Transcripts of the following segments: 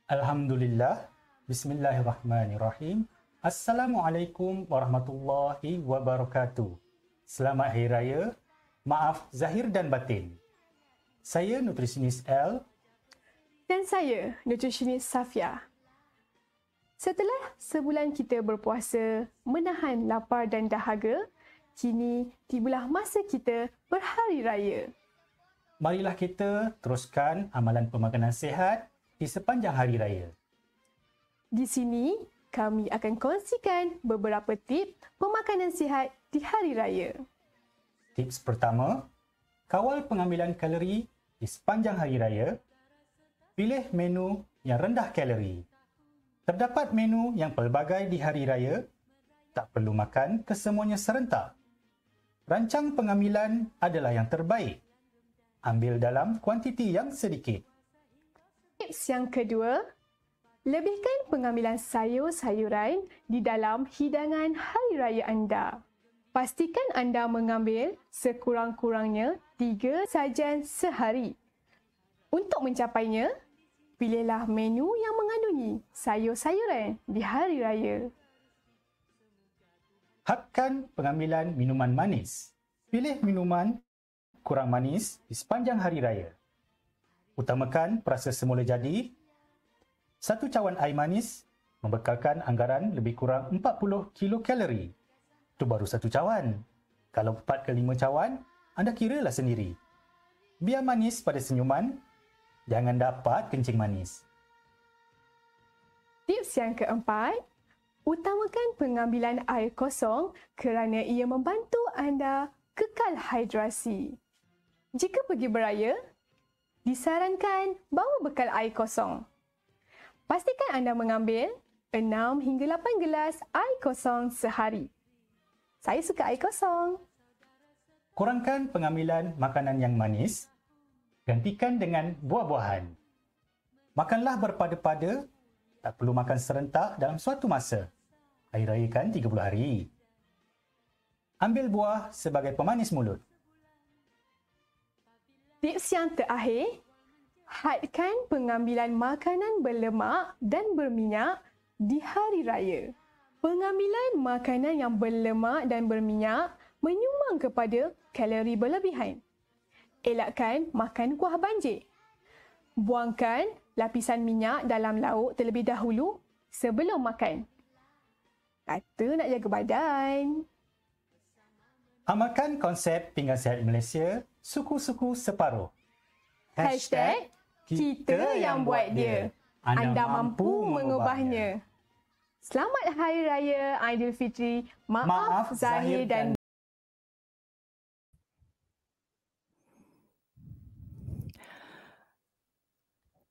Alhamdulillah. Bismillahirrahmanirrahim. Assalamualaikum warahmatullahi wabarakatuh. Selamat Hari Raya. Maaf zahir dan batin. Saya nutrisionis L. Dan saya, nutrisionis Safia. Setelah sebulan kita berpuasa, menahan lapar dan dahaga, kini tibalah masa kita berhari raya. Marilah kita teruskan amalan pemakanan sihat di sepanjang hari raya. Di sini, kami akan kongsikan beberapa tips pemakanan sihat di hari raya. Tips pertama, kawal pengambilan kalori di sepanjang hari raya. Pilih menu yang rendah kalori. Terdapat menu yang pelbagai di hari raya, tak perlu makan kesemuanya serentak. Rancang pengambilan adalah yang terbaik. Ambil dalam kuantiti yang sedikit. Tips yang kedua, lebihkan pengambilan sayur-sayuran di dalam hidangan hari raya anda. Pastikan anda mengambil sekurang-kurangnya 3 sajian sehari. Untuk mencapainya, pilihlah menu yang mengandungi sayur-sayuran di hari raya. Hadkan pengambilan minuman manis. Pilih minuman kurang manis di sepanjang hari raya. Utamakan perasa semula jadi. 1 cawan air manis membekalkan anggaran lebih kurang 40 kilokalori. Itu baru 1 cawan. Kalau 4 ke 5 cawan, anda kiralah sendiri. Biar manis pada senyuman, jangan dapat kencing manis. Tips yang keempat, utamakan pengambilan air kosong kerana ia membantu anda kekal hidrasi. Jika pergi beraya, disarankan bawa bekal air kosong. Pastikan anda mengambil 6 hingga 8 gelas air kosong sehari. Saya suka air kosong. Kurangkan pengambilan makanan yang manis. Gantikan dengan buah-buahan. Makanlah berpada-pada, tak perlu makan serentak dalam suatu masa. Hari raya kan 30 hari. Ambil buah sebagai pemanis mulut. Tips yang terakhir, hadkan pengambilan makanan berlemak dan berminyak di hari raya. Pengambilan makanan yang berlemak dan berminyak menyumbang kepada kalori berlebihan. Elakkan makan kuah banjir. Buangkan lapisan minyak dalam lauk terlebih dahulu sebelum makan. Kata nak jaga badan. Amalkan konsep pinggan sihat Malaysia, suku-suku separuh. Hashtag kita yang buat dia. Anda mampu mengubahnya. Selamat Hari Raya Aidilfitri. Maaf zahir dan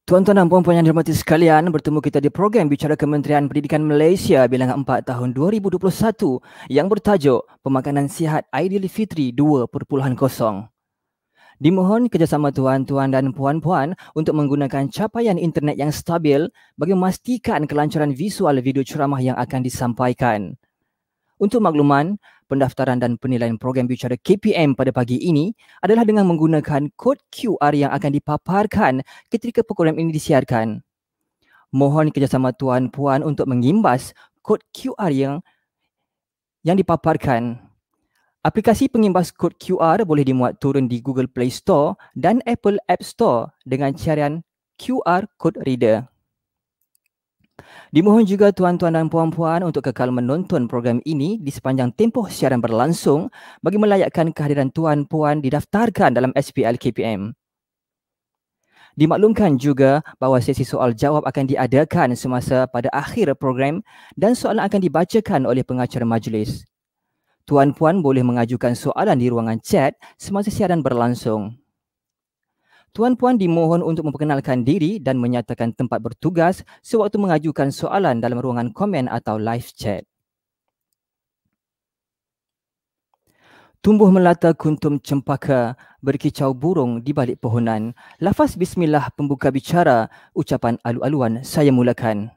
Tuan-tuan dan puan-puan yang dihormati sekalian, bertemu kita di program Bicara Kementerian Pendidikan Malaysia bilangan 4 tahun 2021 yang bertajuk Pemakanan Sihat Aidilfitri 2.0. Dimohon kerjasama tuan-tuan dan puan-puan untuk menggunakan capaian internet yang stabil bagi memastikan kelancaran visual video ceramah yang akan disampaikan. Untuk makluman, pendaftaran dan penilaian program Bicara KPM pada pagi ini adalah dengan menggunakan kod QR yang akan dipaparkan ketika program ini disiarkan. Mohon kerjasama tuan-puan untuk mengimbas kod QR yang dipaparkan. Aplikasi pengimbas kod QR boleh dimuat turun di Google Play Store dan Apple App Store dengan carian QR Code Reader. Dimohon juga tuan-tuan dan puan-puan untuk kekal menonton program ini di sepanjang tempoh siaran berlangsung bagi melayakkan kehadiran tuan-puan didaftarkan dalam SPL KPM. Dimaklumkan juga bahawa sesi soal jawab akan diadakan semasa pada akhir program dan soalan akan dibacakan oleh pengacara majlis. Tuan-puan boleh mengajukan soalan di ruangan chat semasa siaran berlangsung. Tuan-puan dimohon untuk memperkenalkan diri dan menyatakan tempat bertugas sewaktu mengajukan soalan dalam ruangan komen atau live chat. Tumbuh melata kuntum cempaka, berkicau burung di balik pohonan. Lafaz bismillah pembuka bicara, ucapan alu-aluan saya mulakan.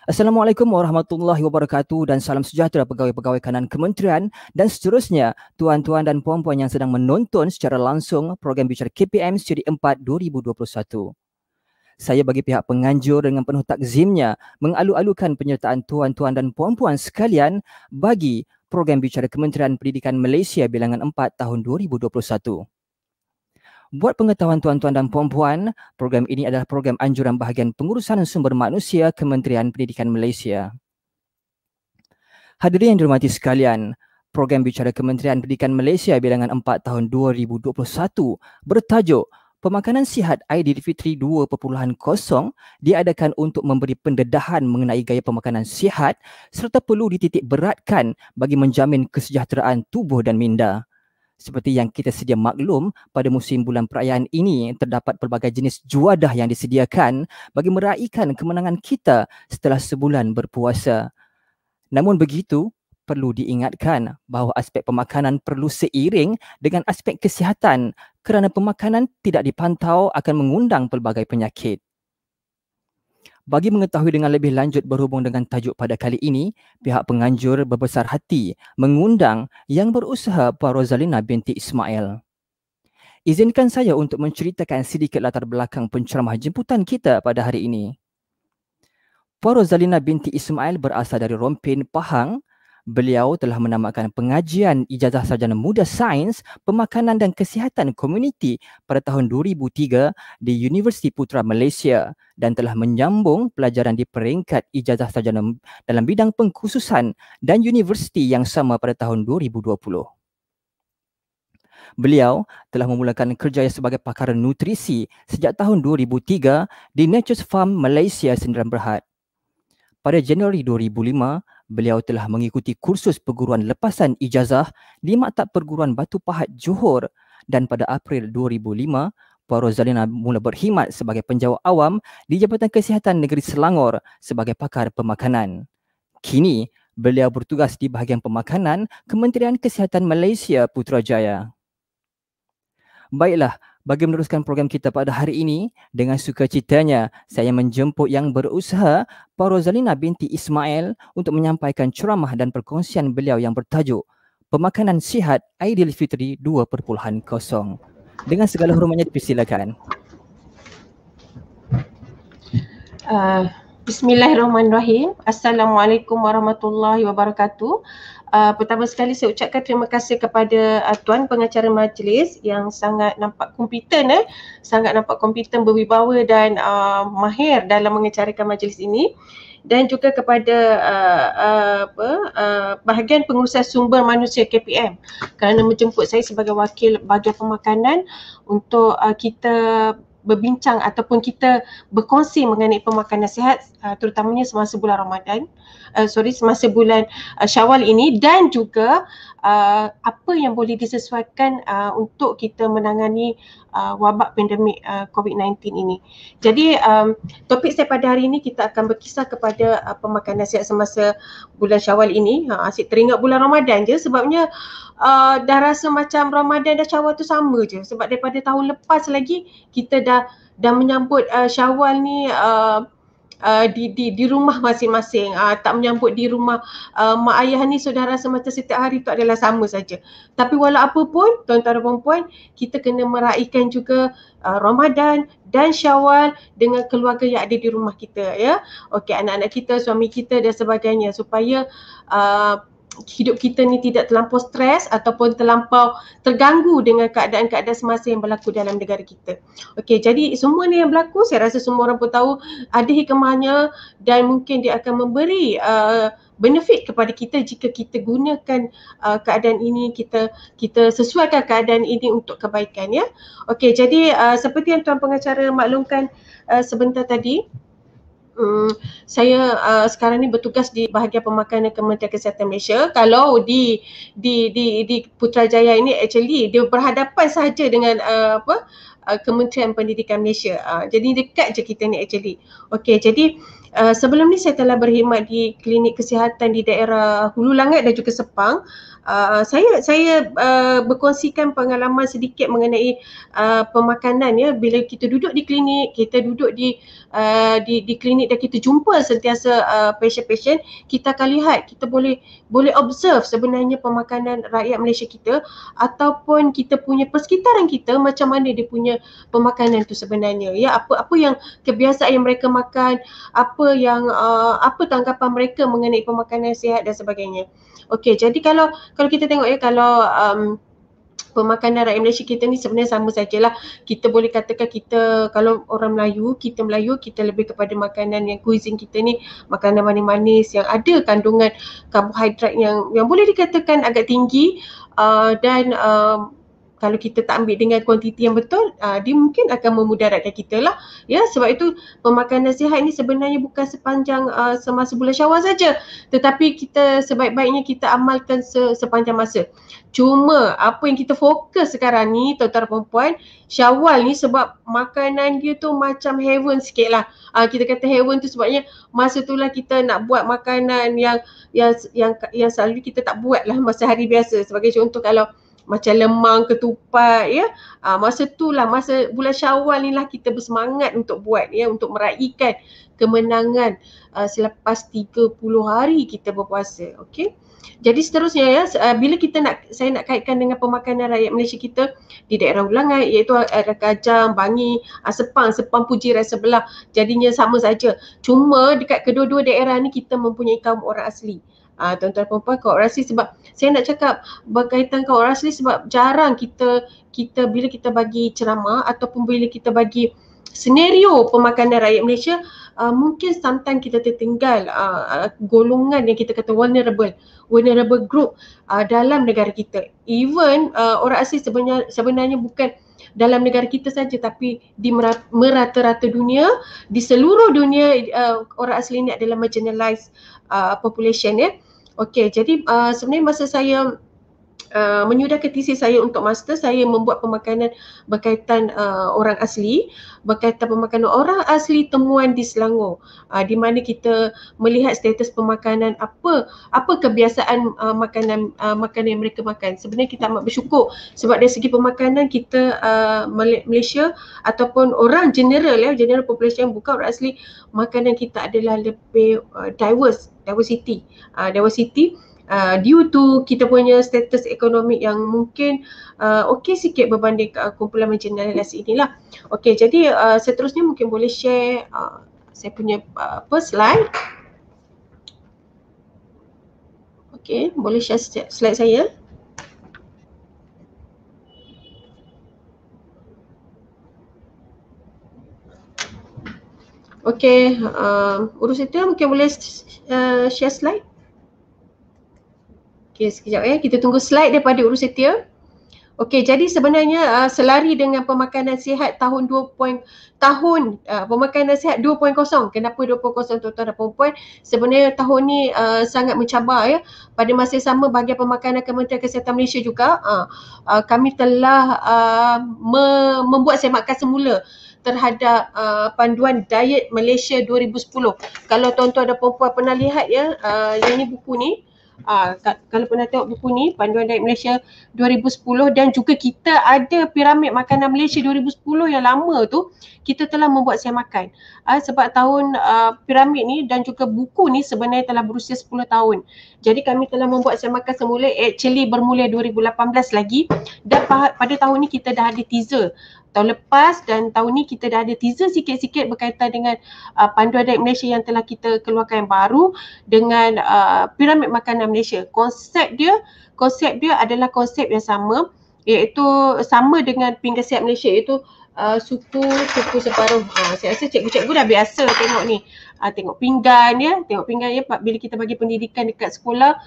Assalamualaikum warahmatullahi wabarakatuh dan salam sejahtera pegawai-pegawai kanan kementerian dan seterusnya tuan-tuan dan puan-puan yang sedang menonton secara langsung program Bicara KPM Siri 4 2021. saya bagi pihak penganjur dengan penuh takzimnya mengalu-alukan penyertaan tuan-tuan dan puan-puan sekalian bagi program bicara Kementerian Pendidikan Malaysia bilangan 4 tahun 2021. Buat pengetahuan tuan-tuan dan puan-puan, program ini adalah program anjuran bahagian pengurusan sumber manusia Kementerian Pendidikan Malaysia. Hadirin yang dihormati sekalian, program bicara Kementerian Pendidikan Malaysia bilangan 4 tahun 2021 bertajuk Pemakanan Sihat Aidilfitri 2.0 diadakan untuk memberi pendedahan mengenai gaya pemakanan sihat serta perlu dititik beratkan bagi menjamin kesejahteraan tubuh dan minda. Seperti yang kita sedia maklum, pada musim bulan perayaan ini terdapat pelbagai jenis juadah yang disediakan bagi meraihkan kemenangan kita setelah sebulan berpuasa. Namun begitu, perlu diingatkan bahawa aspek pemakanan perlu seiring dengan aspek kesihatan kerana pemakanan tidak dipantau akan mengundang pelbagai penyakit. Bagi mengetahui dengan lebih lanjut berhubung dengan tajuk pada kali ini, pihak penganjur berbesar hati mengundang Yang Berusaha Puan Rozalina binti Ismail. Izinkan saya untuk menceritakan sedikit latar belakang penceramah jemputan kita pada hari ini. Puan Rozalina binti Ismail berasal dari Rompin, Pahang. Beliau telah menamakan pengajian Ijazah Sarjana Muda Sains, Pemakanan dan Kesihatan Komuniti pada tahun 2003 di Universiti Putra Malaysia dan telah menyambung pelajaran di peringkat Ijazah Sarjana dalam bidang pengkhususan dan universiti yang sama pada tahun 2020. Beliau telah memulakan kerjaya sebagai pakar nutrisi sejak tahun 2003 di Nature's Farm Malaysia Sdn Bhd. Pada Januari 2005, beliau telah mengikuti kursus perguruan lepasan ijazah di Maktab Perguruan Batu Pahat Johor dan pada April 2005, Puan Rozalina mula berkhidmat sebagai penjawat awam di Jabatan Kesihatan Negeri Selangor sebagai pakar pemakanan. Kini, beliau bertugas di bahagian pemakanan Kementerian Kesihatan Malaysia Putrajaya. Baiklah, bagi meneruskan program kita pada hari ini, dengan sukacitanya saya menjemput Yang Berusaha Puan Rozalina binti Ismail untuk menyampaikan ceramah dan perkongsian beliau yang bertajuk Pemakanan Sihat Aidilfitri 2.0. Dengan segala hormatnya dipersilakan. Bismillahirrahmanirrahim. Assalamualaikum warahmatullahi wabarakatuh. Pertama sekali saya ucapkan terima kasih kepada Tuan Pengacara Majlis yang sangat nampak kompeten, sangat nampak kompeten, berwibawa dan mahir dalam mengacarakan majlis ini, dan juga kepada bahagian pengurusan sumber manusia KPM kerana menjemput saya sebagai wakil bahagian pemakanan untuk kita berbincang ataupun kita berkongsi mengenai pemakanan sihat terutamanya semasa bulan Ramadan, semasa bulan Syawal ini, dan juga apa yang boleh disesuaikan untuk kita menangani wabak pandemik COVID-19 ini. Jadi topik saya pada hari ini kita akan berkisar kepada pemakanan sihat semasa bulan Syawal ini. Asyik teringat bulan Ramadan je sebabnya dah rasa macam Ramadan dan Syawal tu sama je, sebab daripada tahun lepas lagi kita dah menyambut Syawal ni di rumah masing-masing, tak menyambut di rumah mak ayah ni, sudah rasa macam setiap hari tu adalah sama saja. Tapi walau apa pun tuan-tuan dan puan-puan, kita kena meraihkan juga Ramadan dan Syawal dengan keluarga yang ada di rumah kita, ya. Okey, anak-anak kita, suami kita dan sebagainya, supaya hidup kita ni tidak terlampau stres ataupun terlampau terganggu dengan keadaan-keadaan semasa yang berlaku dalam negara kita. Okey, jadi semua ni yang berlaku, saya rasa semua orang pun tahu ada hikmahnya dan mungkin dia akan memberi benefit kepada kita jika kita gunakan keadaan ini, kita sesuaikan keadaan ini untuk kebaikan, ya. Okey, jadi seperti yang Tuan Pengacara maklumkan sebentar tadi, saya sekarang ni bertugas di bahagian pemakanan Kementerian Kesihatan Malaysia. Kalau di Putrajaya ini actually dia berhadapan sahaja dengan Kementerian Pendidikan Malaysia. Jadi dekat je kita ni actually. Okey, jadi Sebelum ni saya telah berkhidmat di klinik kesihatan di daerah Hulu Langat dan juga Sepang. Saya berkongsikan pengalaman sedikit mengenai pemakanan ya. Bila kita duduk di klinik, kita duduk di klinik dan kita jumpa sentiasa pasien-pasien, kita akan lihat, kita boleh observe sebenarnya pemakanan rakyat Malaysia kita ataupun kita punya persekitaran kita, macam mana dia punya pemakanan tu sebenarnya ya. Apa yang kebiasaan yang mereka makan, apa tanggapan mereka mengenai pemakanan sihat dan sebagainya. Okey, jadi kalau kita tengok ya, kalau pemakanan rakyat Malaysia kita ni sebenarnya sama sajalah. Kita boleh katakan kita, kalau orang Melayu, kita lebih kepada makanan yang cuisine kita ni, makanan manis-manis yang ada kandungan karbohidrat yang boleh dikatakan agak tinggi, dan kalau kita tak ambil dengan kuantiti yang betul, dia mungkin akan memudaratkan kita lah. Ya, sebab itu pemakanan sihat ni sebenarnya bukan sepanjang semasa bulan Syawal saja, tetapi kita sebaik-baiknya kita amalkan sepanjang masa. Cuma apa yang kita fokus sekarang ni, tuan-tuan dan puan-puan, Syawal ni sebab makanan dia tu macam heaven sikit lah. Kita kata heaven tu sebabnya masa tu lah kita nak buat makanan yang selalu kita tak buat lah masa hari biasa. Sebagai contoh, kalau macam lemang, ketupat ya, masa bulan Syawal ni lah kita bersemangat untuk buat ya, untuk meraihkan kemenangan selepas 30 hari kita berpuasa. Okey. Jadi seterusnya ya, bila saya nak kaitkan dengan pemakanan rakyat Malaysia kita di daerah Ulangan, iaitu ada Kajang, Bangi, Sepang Pujiran sebelah, jadinya sama saja. Cuma dekat kedua-dua daerah ni kita mempunyai kaum orang asli. Tuan-tuan perempuan, kaum orang asli, sebab saya nak cakap berkaitan kaum orang asli sebab jarang kita bila kita bagi ceramah ataupun bila kita bagi senario pemakanan rakyat Malaysia, mungkin sometimes kita tertinggal golongan yang kita kata vulnerable group dalam negara kita. Even orang asli sebenarnya bukan dalam negara kita saja, tapi di merata-rata dunia, di seluruh dunia, orang asli ini adalah marginalized population ya. Okey, jadi sebenarnya masa saya menyudahkan tesis saya untuk master, saya membuat pemakanan berkaitan orang asli, berkaitan pemakanan orang asli temuan di Selangor, di mana kita melihat status pemakanan, apa kebiasaan makanan yang mereka makan. Sebenarnya kita amat bersyukur sebab dari segi pemakanan kita, Malaysia ataupun orang general population bukan orang asli, makanan kita adalah lebih diversity due to kita punya status ekonomi yang mungkin okey sikit berbanding kumpulan marginalized inilah. Okey, jadi seterusnya mungkin boleh share saya punya slide. Okey, boleh share slide saya. Okey, urus itu mungkin boleh share slide. Okey, sekejap ya, kita tunggu slide daripada Urus Setia. Okey, jadi sebenarnya selari dengan pemakanan sihat pemakanan sihat 2.0. Kenapa 2.0 tuan-tuan dan puan-puan? Sebenarnya tahun ni sangat mencabar ya. Pada masa yang sama, bahagian pemakanan Kementerian Kesihatan Malaysia juga kami telah membuat semakan semula terhadap panduan diet Malaysia 2010. Kalau tuan-tuan dan puan-puan pernah lihat ya, yang ni buku ni, kalau pernah tengok buku ni, Panduan Diet Malaysia 2010, dan juga kita ada Piramid Makanan Malaysia 2010 yang lama tu, kita telah membuat siang makan. Sebab tahun piramid ni dan juga buku ni sebenarnya telah berusia 10 tahun. Jadi kami telah membuat siang makan semula, actually bermula 2018 lagi, dan pada tahun ni kita dah ada teaser. Tahun lepas dan tahun ni kita dah ada teaser sikit-sikit berkaitan dengan Panduan Diet Malaysia yang telah kita keluarkan yang baru dengan Piramid Makanan Malaysia. Konsep dia adalah konsep yang sama, iaitu sama dengan Pinggan Sihat Malaysia, iaitu suku separuh. Saya rasa cikgu-cikgu dah biasa tengok ni. Tengok pinggan ya, bila kita bagi pendidikan dekat sekolah,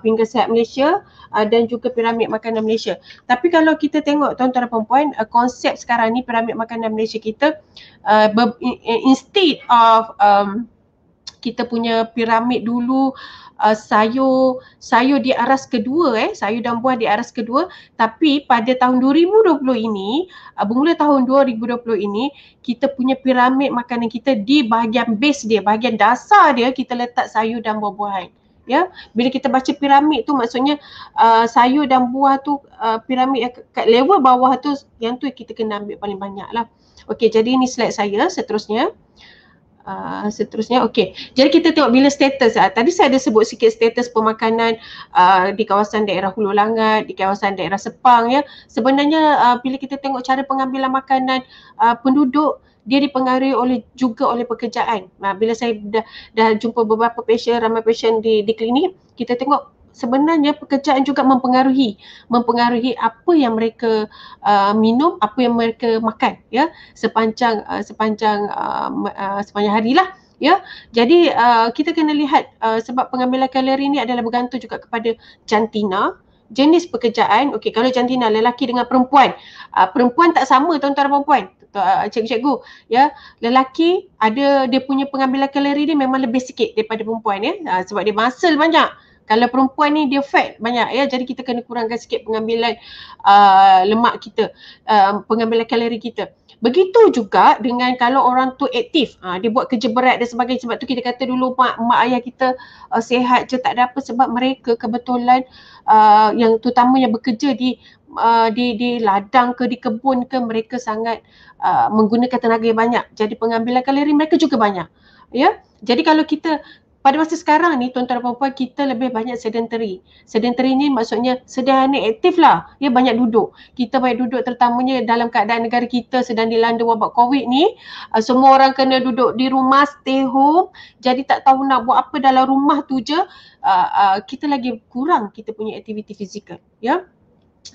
Pinggan Sihat Malaysia dan juga Piramid Makanan Malaysia. Tapi kalau kita tengok tuan-tuan dan puan-puan, konsep sekarang ni Piramid Makanan Malaysia kita, instead of kita punya piramid dulu sayur di aras kedua, sayur dan buah di aras kedua. Tapi pada tahun 2020 ini, bermula tahun 2020 ini, kita punya piramid makanan kita di bahagian base dia, bahagian dasar dia kita letak sayur dan buah-buahan. Ya, bila kita baca piramid tu maksudnya sayur dan buah tu piramid kat level bawah tu, yang tu kita kena ambil paling banyak lah. Okey, jadi ini slide saya seterusnya. Okey. Jadi kita tengok bila status. Tadi saya ada sebut sikit status pemakanan di kawasan daerah Hulu Langat, di kawasan daerah Sepang ya. Sebenarnya bila kita tengok cara pengambilan makanan penduduk, dia dipengaruhi juga oleh pekerjaan. Bila saya dah jumpa beberapa pasien, ramai pasien di klinik, kita tengok sebenarnya pekerjaan juga mempengaruhi apa yang mereka minum, apa yang mereka makan ya sepanjang hari lah ya. Jadi kita kena lihat sebab pengambilan kalori ni adalah bergantung juga kepada jantina, jenis pekerjaan. Okey, kalau jantina lelaki dengan perempuan, perempuan tak sama tuan-tuan dan puan-puan, cikgu-cikgu ya. Lelaki ada dia punya pengambilan kalori ni memang lebih sikit daripada perempuan ya, sebab dia muscle banyak. Kalau perempuan ni dia fat banyak ya, jadi kita kena kurangkan sikit pengambilan lemak kita, pengambilan kalori kita. Begitu juga dengan kalau orang tu aktif, dia buat kerja berat dan sebagainya. Sebab tu kita kata dulu mak ayah kita sihat je tak ada apa, sebab mereka kebetulan yang terutamanya bekerja di ladang ke, di kebun ke, mereka sangat menggunakan tenaga yang banyak. Jadi pengambilan kalori mereka juga banyak. Ya. Jadi kalau kita pada masa sekarang ni tuan-tuan dan puan-puan, kita lebih banyak sedentary. Sedentary ni maksudnya sederhana aktif lah. Ya, banyak duduk. Kita banyak duduk terutamanya dalam keadaan negara kita sedang dilanda wabak COVID ni. Semua orang kena duduk di rumah, stay home. Jadi tak tahu nak buat apa dalam rumah tu je. Kita lagi kurang kita punya aktiviti fizikal. Ya.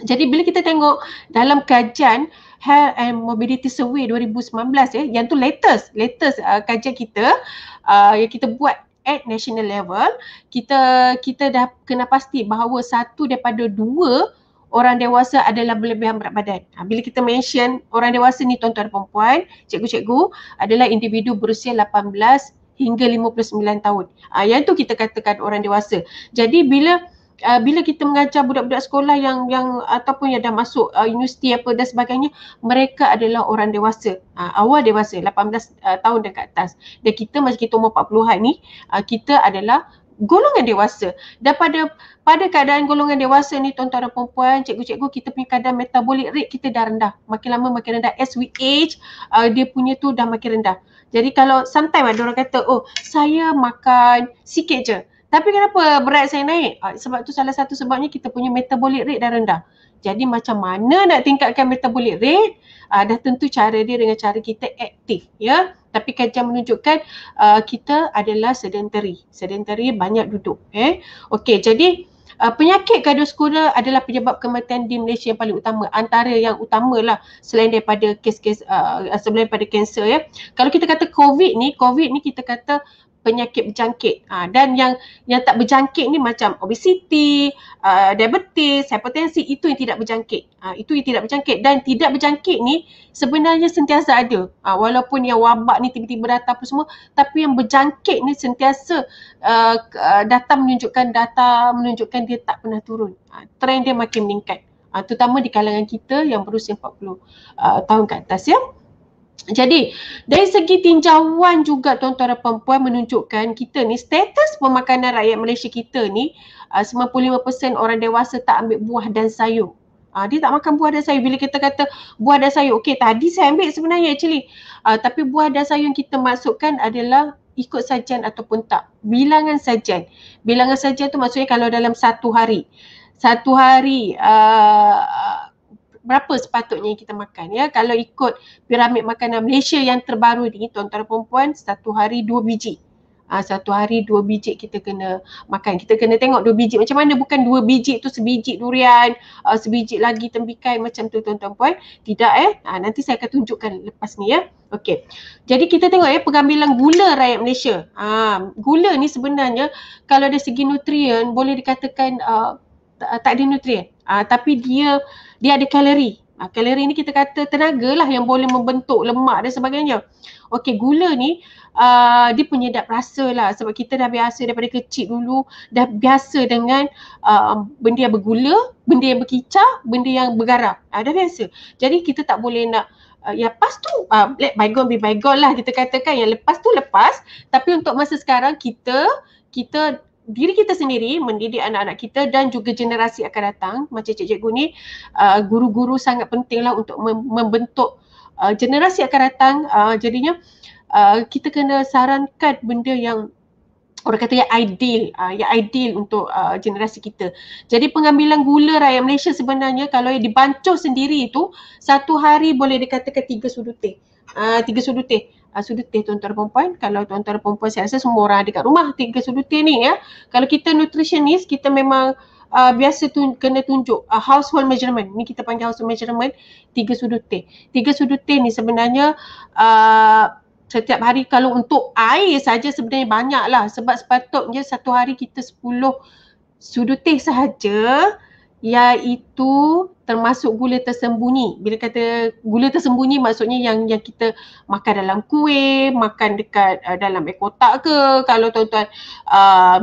Jadi bila kita tengok dalam kajian Health and Mobility Survey 2019 yang tu latest kajian kita yang kita buat at national level, kita dah kena pasti bahawa 1 daripada 2 orang dewasa adalah berlebihan berat badan. Bila kita mention orang dewasa ni tuan-tuan dan puan-puan, cikgu-cikgu, adalah individu berusia 18 hingga 59 tahun. Yang tu kita katakan orang dewasa. Jadi bila kita mengajar budak-budak sekolah yang ataupun yang dah masuk universiti apa dan sebagainya, mereka adalah orang dewasa, awal dewasa, 18 tahun dan ke atas. Dan kita macam kita umur 40-an ni, kita adalah golongan dewasa. Dan pada keadaan golongan dewasa ni tuan-tuan dan puan-puan, cikgu-cikgu, kita punya kadar metabolic rate kita dah rendah. Makin lama makin rendah. As we age, dia punya tu dah makin rendah. Jadi kalau sometimes ada orang kata, oh saya makan sikit je, tapi kenapa berat saya naik? Sebab tu salah satu sebabnya kita punya metabolic rate dah rendah. Jadi macam mana nak tingkatkan metabolic rate? Dah tentu cara dia dengan cara kita aktif ya. Tapi kajian menunjukkan kita adalah sedentary. Sedentary banyak duduk. Okey, jadi penyakit kardiovaskular adalah penyebab kematian di Malaysia yang paling utama. Antara yang utamalah selain daripada kes-kes selain daripada kanser ya. Kalau kita kata COVID ni kita kata penyakit berjangkit. Dan yang tak berjangkit ni macam obesiti, diabetes, hipertensi, itu yang tidak berjangkit. Itu yang tidak berjangkit, dan tidak berjangkit ni sebenarnya sentiasa ada. Walaupun yang wabak ni tiba-tiba datang apa semua, tapi yang berjangkit ni sentiasa data menunjukkan dia tak pernah turun. Trend dia makin meningkat. Terutama di kalangan kita yang berusia 40 tahun ke atas ya. Jadi dari segi tinjauan juga tuan-tuan dan puan-puan menunjukkan kita ni status pemakanan rakyat Malaysia kita ni 95% orang dewasa tak ambil buah dan sayur. Dia tak makan buah dan sayur. Bila kita kata buah dan sayur, okey tadi saya ambil sebenarnya actually. Tapi buah dan sayur yang kita masukkan adalah ikut sajian ataupun tak. Bilangan sajian. Bilangan sajian tu maksudnya kalau dalam satu hari berapa sepatutnya kita makan ya. Kalau ikut piramid makanan Malaysia yang terbaru ni tuan-tuan dan puan-puan, satu hari 2 biji. Satu hari 2 biji kita kena makan. Kita kena tengok 2 biji macam mana, bukan 2 biji tu sebiji durian, sebiji lagi tembikai macam tu tuan-tuan puan. Tidak nanti saya akan tunjukkan lepas ni ya. Okey. Jadi kita tengok pengambilan gula rakyat Malaysia. Gula ni sebenarnya kalau dari segi nutrien boleh dikatakan tak ada nutrien. Tapi dia ada kalori. Kalori ni kita kata tenaga lah yang boleh membentuk lemak dan sebagainya. Okey, gula ni dia penyedap rasa lah, sebab kita dah biasa daripada kecil dulu, dah biasa dengan benda yang bergula, benda yang berkicau, benda yang bergaram. Dah biasa. Jadi kita tak boleh nak yang lepas tu let bygone be bygone lah, kita katakan yang lepas tu lepas. Tapi untuk masa sekarang kita diri kita sendiri mendidik anak-anak kita dan juga generasi akan datang, macam cikgu ni, guru-guru sangat penting lah untuk membentuk generasi akan datang. Jadinya kita kena sarankan benda yang orang kata yang ideal untuk generasi kita. Jadi pengambilan gula rakyat Malaysia sebenarnya kalau yang dibancuh sendiri itu satu hari boleh dikatakan 3 sudu teh. 3 sudu teh. Sudu teh tuan-tuan dan perempuan. Kalau tuan-tuan dan perempuan saya rasa semua orang ada kat rumah 3 sudu teh ni ya. Kalau kita nutritionist, kita memang biasa kena tunjuk household measurement. Ni kita panggil household measurement 3 sudu teh. 3 sudu teh ni sebenarnya setiap hari kalau untuk air saja sebenarnya banyak lah, sebab sepatutnya satu hari kita 10 sudu teh sahaja, iaitu termasuk gula tersembunyi. Bila kata gula tersembunyi maksudnya yang kita makan dalam kuih, makan dekat dalam air kotak ke, kalau tuan-tuan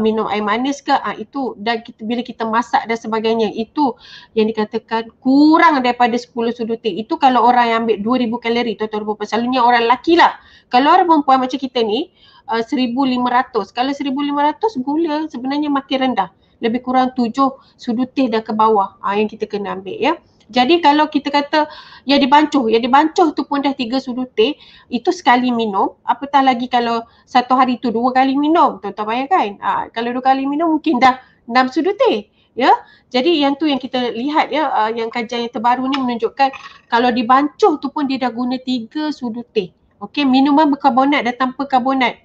minum air manis ke, itu dan bila kita masak dan sebagainya, itu yang dikatakan kurang daripada 10 sudu teh. Itu kalau orang yang ambil 2000 kalori tuan-tuan perempuan. Selalunya orang lelaki lah. Kalau orang perempuan macam kita ni 1500. Kalau 1500 gula sebenarnya makin rendah. Lebih kurang 7 sudu teh dah ke bawah yang kita kena ambil ya. Jadi kalau kita kata yang dibancuh tu pun dah 3 sudu teh, itu sekali minum. Apatah lagi kalau satu hari tu 2 kali minum, tuan-tuan bayangkan. Kalau 2 kali minum mungkin dah 6 sudu teh ya. Jadi yang tu yang kita lihat ya, yang kajian yang terbaru ni menunjukkan kalau dibancuh tu pun dia dah guna 3 sudu teh. Okey, minuman berkarbonat dan tanpa karbonat.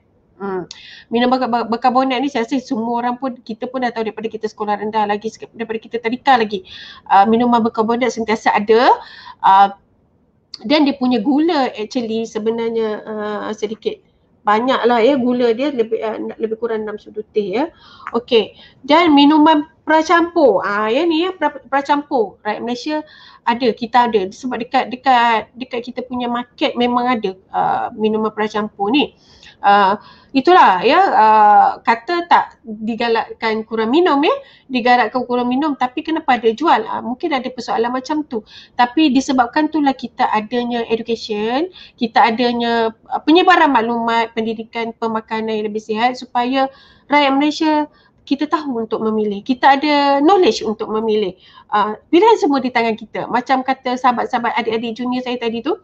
Minuman berkarbonat ni saya rasa semua orang pun, kita pun dah tahu daripada kita sekolah rendah lagi, daripada kita tadika lagi. Minuman berkarbonat sentiasa ada dan dia punya gula actually sebenarnya sedikit banyak lah ya, gula dia lebih kurang 6 sudu teh ya. Okey, dan minuman pracampur, yang ni ya, pracampur rakyat Malaysia ada, kita ada, sebab dekat kita punya market memang ada minuman pracampur ni. Itulah ya, kata tak digalakkan kurang minum ya, digalakkan kurang minum, tapi kenapa ada jual? Mungkin ada persoalan macam tu. Tapi disebabkan itulah kita adanya education, kita adanya penyebaran maklumat, pendidikan pemakanan yang lebih sihat supaya rakyat Malaysia kita tahu untuk memilih. Kita ada knowledge untuk memilih. Pilihan semua di tangan kita. Macam kata sahabat-sahabat adik-adik junior saya tadi tu,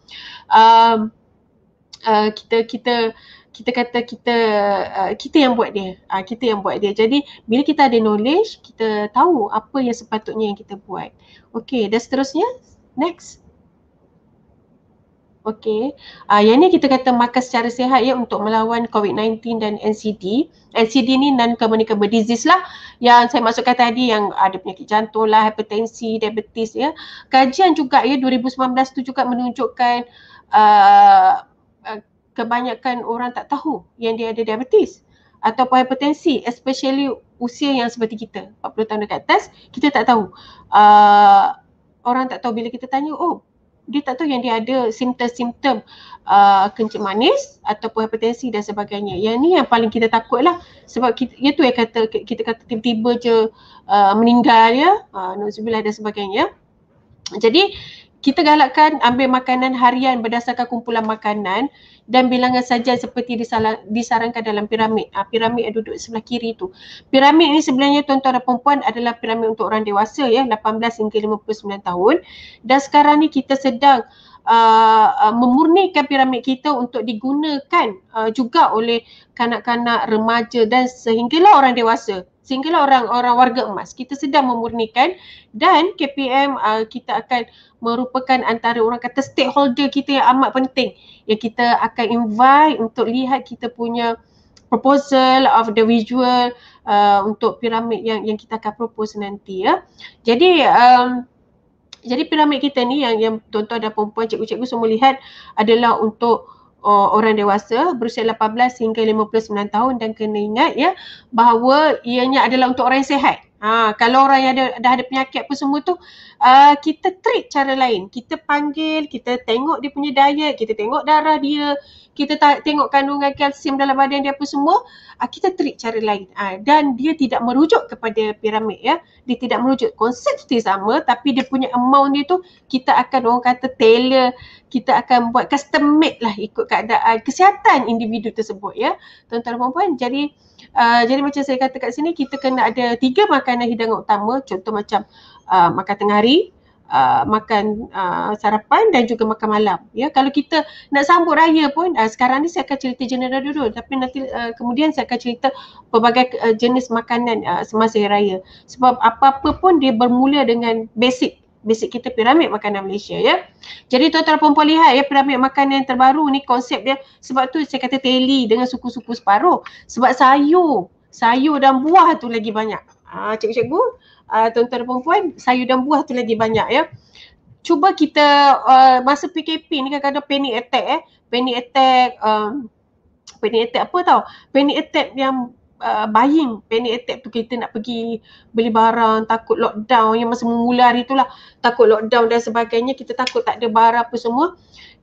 kita yang buat dia. Kita yang buat dia. Jadi bila kita ada knowledge, kita tahu apa yang sepatutnya yang kita buat. Okey, dan seterusnya next. Okey, yang ni kita kata makan secara sihat ya untuk melawan COVID-19 dan NCD. NCD ni non-communicable disease lah, yang saya maksudkan tadi, yang ada penyakit jantung lah, hipertensi, diabetes ya. Kajian juga ya 2019 tu juga menunjukkan kebanyakan orang tak tahu yang dia ada diabetes ataupun hipertensi, especially usia yang seperti kita, 40 tahun dekat atas, kita tak tahu. Orang tak tahu, bila kita tanya, dia tak tahu yang dia ada simptom-simptom kencing manis ataupun hipertensi dan sebagainya. Yang ni yang paling kita takut lah, sebab kita yang kita kata tiba-tiba je meninggal ya, nauzubillah dan sebagainya. Jadi kita galakkan ambil makanan harian berdasarkan kumpulan makanan dan bilangan saja seperti disarankan dalam piramid. Piramid yang duduk sebelah kiri tu. Piramid ni sebenarnya tuan-tuan dan perempuan adalah piramid untuk orang dewasa ya, 18 hingga 59 tahun. Dan sekarang ni kita sedang memurnikan piramid kita untuk digunakan juga oleh kanak-kanak, remaja dan sehinggalah orang dewasa. Sehinggalah orang warga emas. Kita sedang memurnikan dan KPM kita akan merupakan antara orang kata stakeholder kita yang amat penting, yang kita akan invite untuk lihat kita punya proposal of the visual untuk piramid yang kita akan propose nanti ya. Jadi piramid kita ni yang tuan-tuan dan perempuan, cikgu-cikgu semua lihat adalah untuk orang dewasa berusia 18 hingga 59 tahun, dan kena ingat ya bahawa ianya adalah untuk orang yang sihat. Kalau orang yang dah ada penyakit apa semua tu, kita treat cara lain. Kita panggil, kita tengok dia punya diet, kita tengok darah dia, kita tengok kandungan kalsium dalam badan dia apa semua, kita treat cara lain. Dan dia tidak merujuk kepada piramid ya. Dia tidak merujuk, konsep still sama tapi dia punya amount dia tu kita akan orang kata tailor, kita akan buat custom made lah ikut keadaan kesihatan individu tersebut ya. Tuan-tuan dan puan-puan, jadi macam saya kata kat sini, kita kena ada 3 makanan hidangan utama. Contoh macam makan tengah hari, makan sarapan dan juga makan malam. Ya, kalau kita nak sambut raya pun, sekarang ni saya akan cerita general dulu, tapi nanti kemudian saya akan cerita pelbagai jenis makanan semasa hari raya. Sebab apa-apa pun dia bermula dengan basic kita piramid makanan Malaysia ya. Jadi tuan-tuan dan puan-puan lihat ya, piramid makanan yang terbaru ni konsep dia, sebab tu saya kata teli dengan suku-suku separuh. Sebab sayur dan buah tu lagi banyak. Cikgu-cikgu, tuan-tuan dan puan-puan, sayur dan buah tu lagi banyak ya. Cuba kita masa PKP ni kadang-kadang panic attack panic attack apa tau? Panic attack yang buying, panic attack tu kita nak pergi beli barang, takut lockdown yang masa mula hari tu lah, takut lockdown dan sebagainya, kita takut tak ada barang apa semua.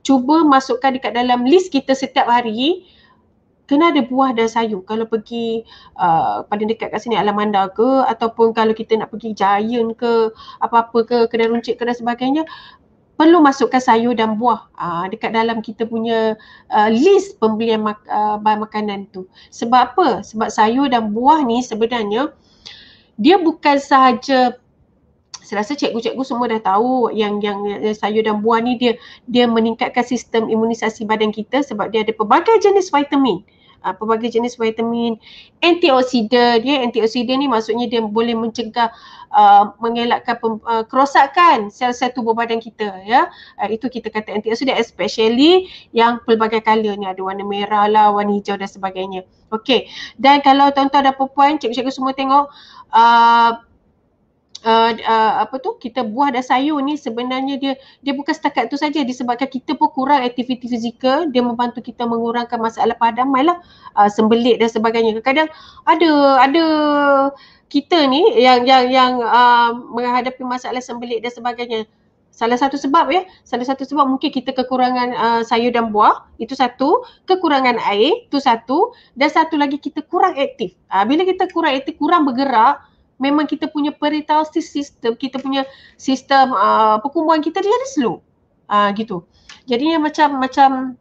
Cuba masukkan dekat dalam list kita setiap hari, kena ada buah dan sayur. Kalau pergi paling dekat kat sini Alamanda ke, ataupun kalau kita nak pergi Giant ke, apa-apa ke, kedai runcit ke dan sebagainya, perlu masukkan sayur dan buah dekat dalam kita punya list pembelian bahan makanan tu. Sebab apa? Sebab sayur dan buah ni sebenarnya dia bukan sahaja, saya rasa cikgu-cikgu semua dah tahu yang sayur dan buah ni dia meningkatkan sistem imunisasi badan kita sebab dia ada pelbagai jenis vitamin. Antioksidan. Antioksidan ni maksudnya dia boleh mencegah mengelakkan kerosakan sel-sel tubuh badan kita ya. Itu kita kata antioksidan, especially yang pelbagai color ni, ada warna merah lah, warna hijau dan sebagainya. Okey. Dan kalau tuan-tuan dan puan-puan, cikgu-cikgu semua tengok kita buah dan sayur ni sebenarnya dia bukan setakat tu saja, disebabkan kita pun kurang aktiviti fizikal, dia membantu kita mengurangkan masalah padamai lah, sembelit dan sebagainya. Kadang-kadang ada kita ni yang menghadapi masalah sembelit dan sebagainya. Salah satu sebab mungkin kita kekurangan sayur dan buah, itu satu, kekurangan air, itu satu, dan satu lagi kita kurang aktif. Bila kita kurang aktif, kurang bergerak, memang kita punya peritalsis system, kita punya sistem perkumpulan kita dia ada slow. Gitu. Jadinya macam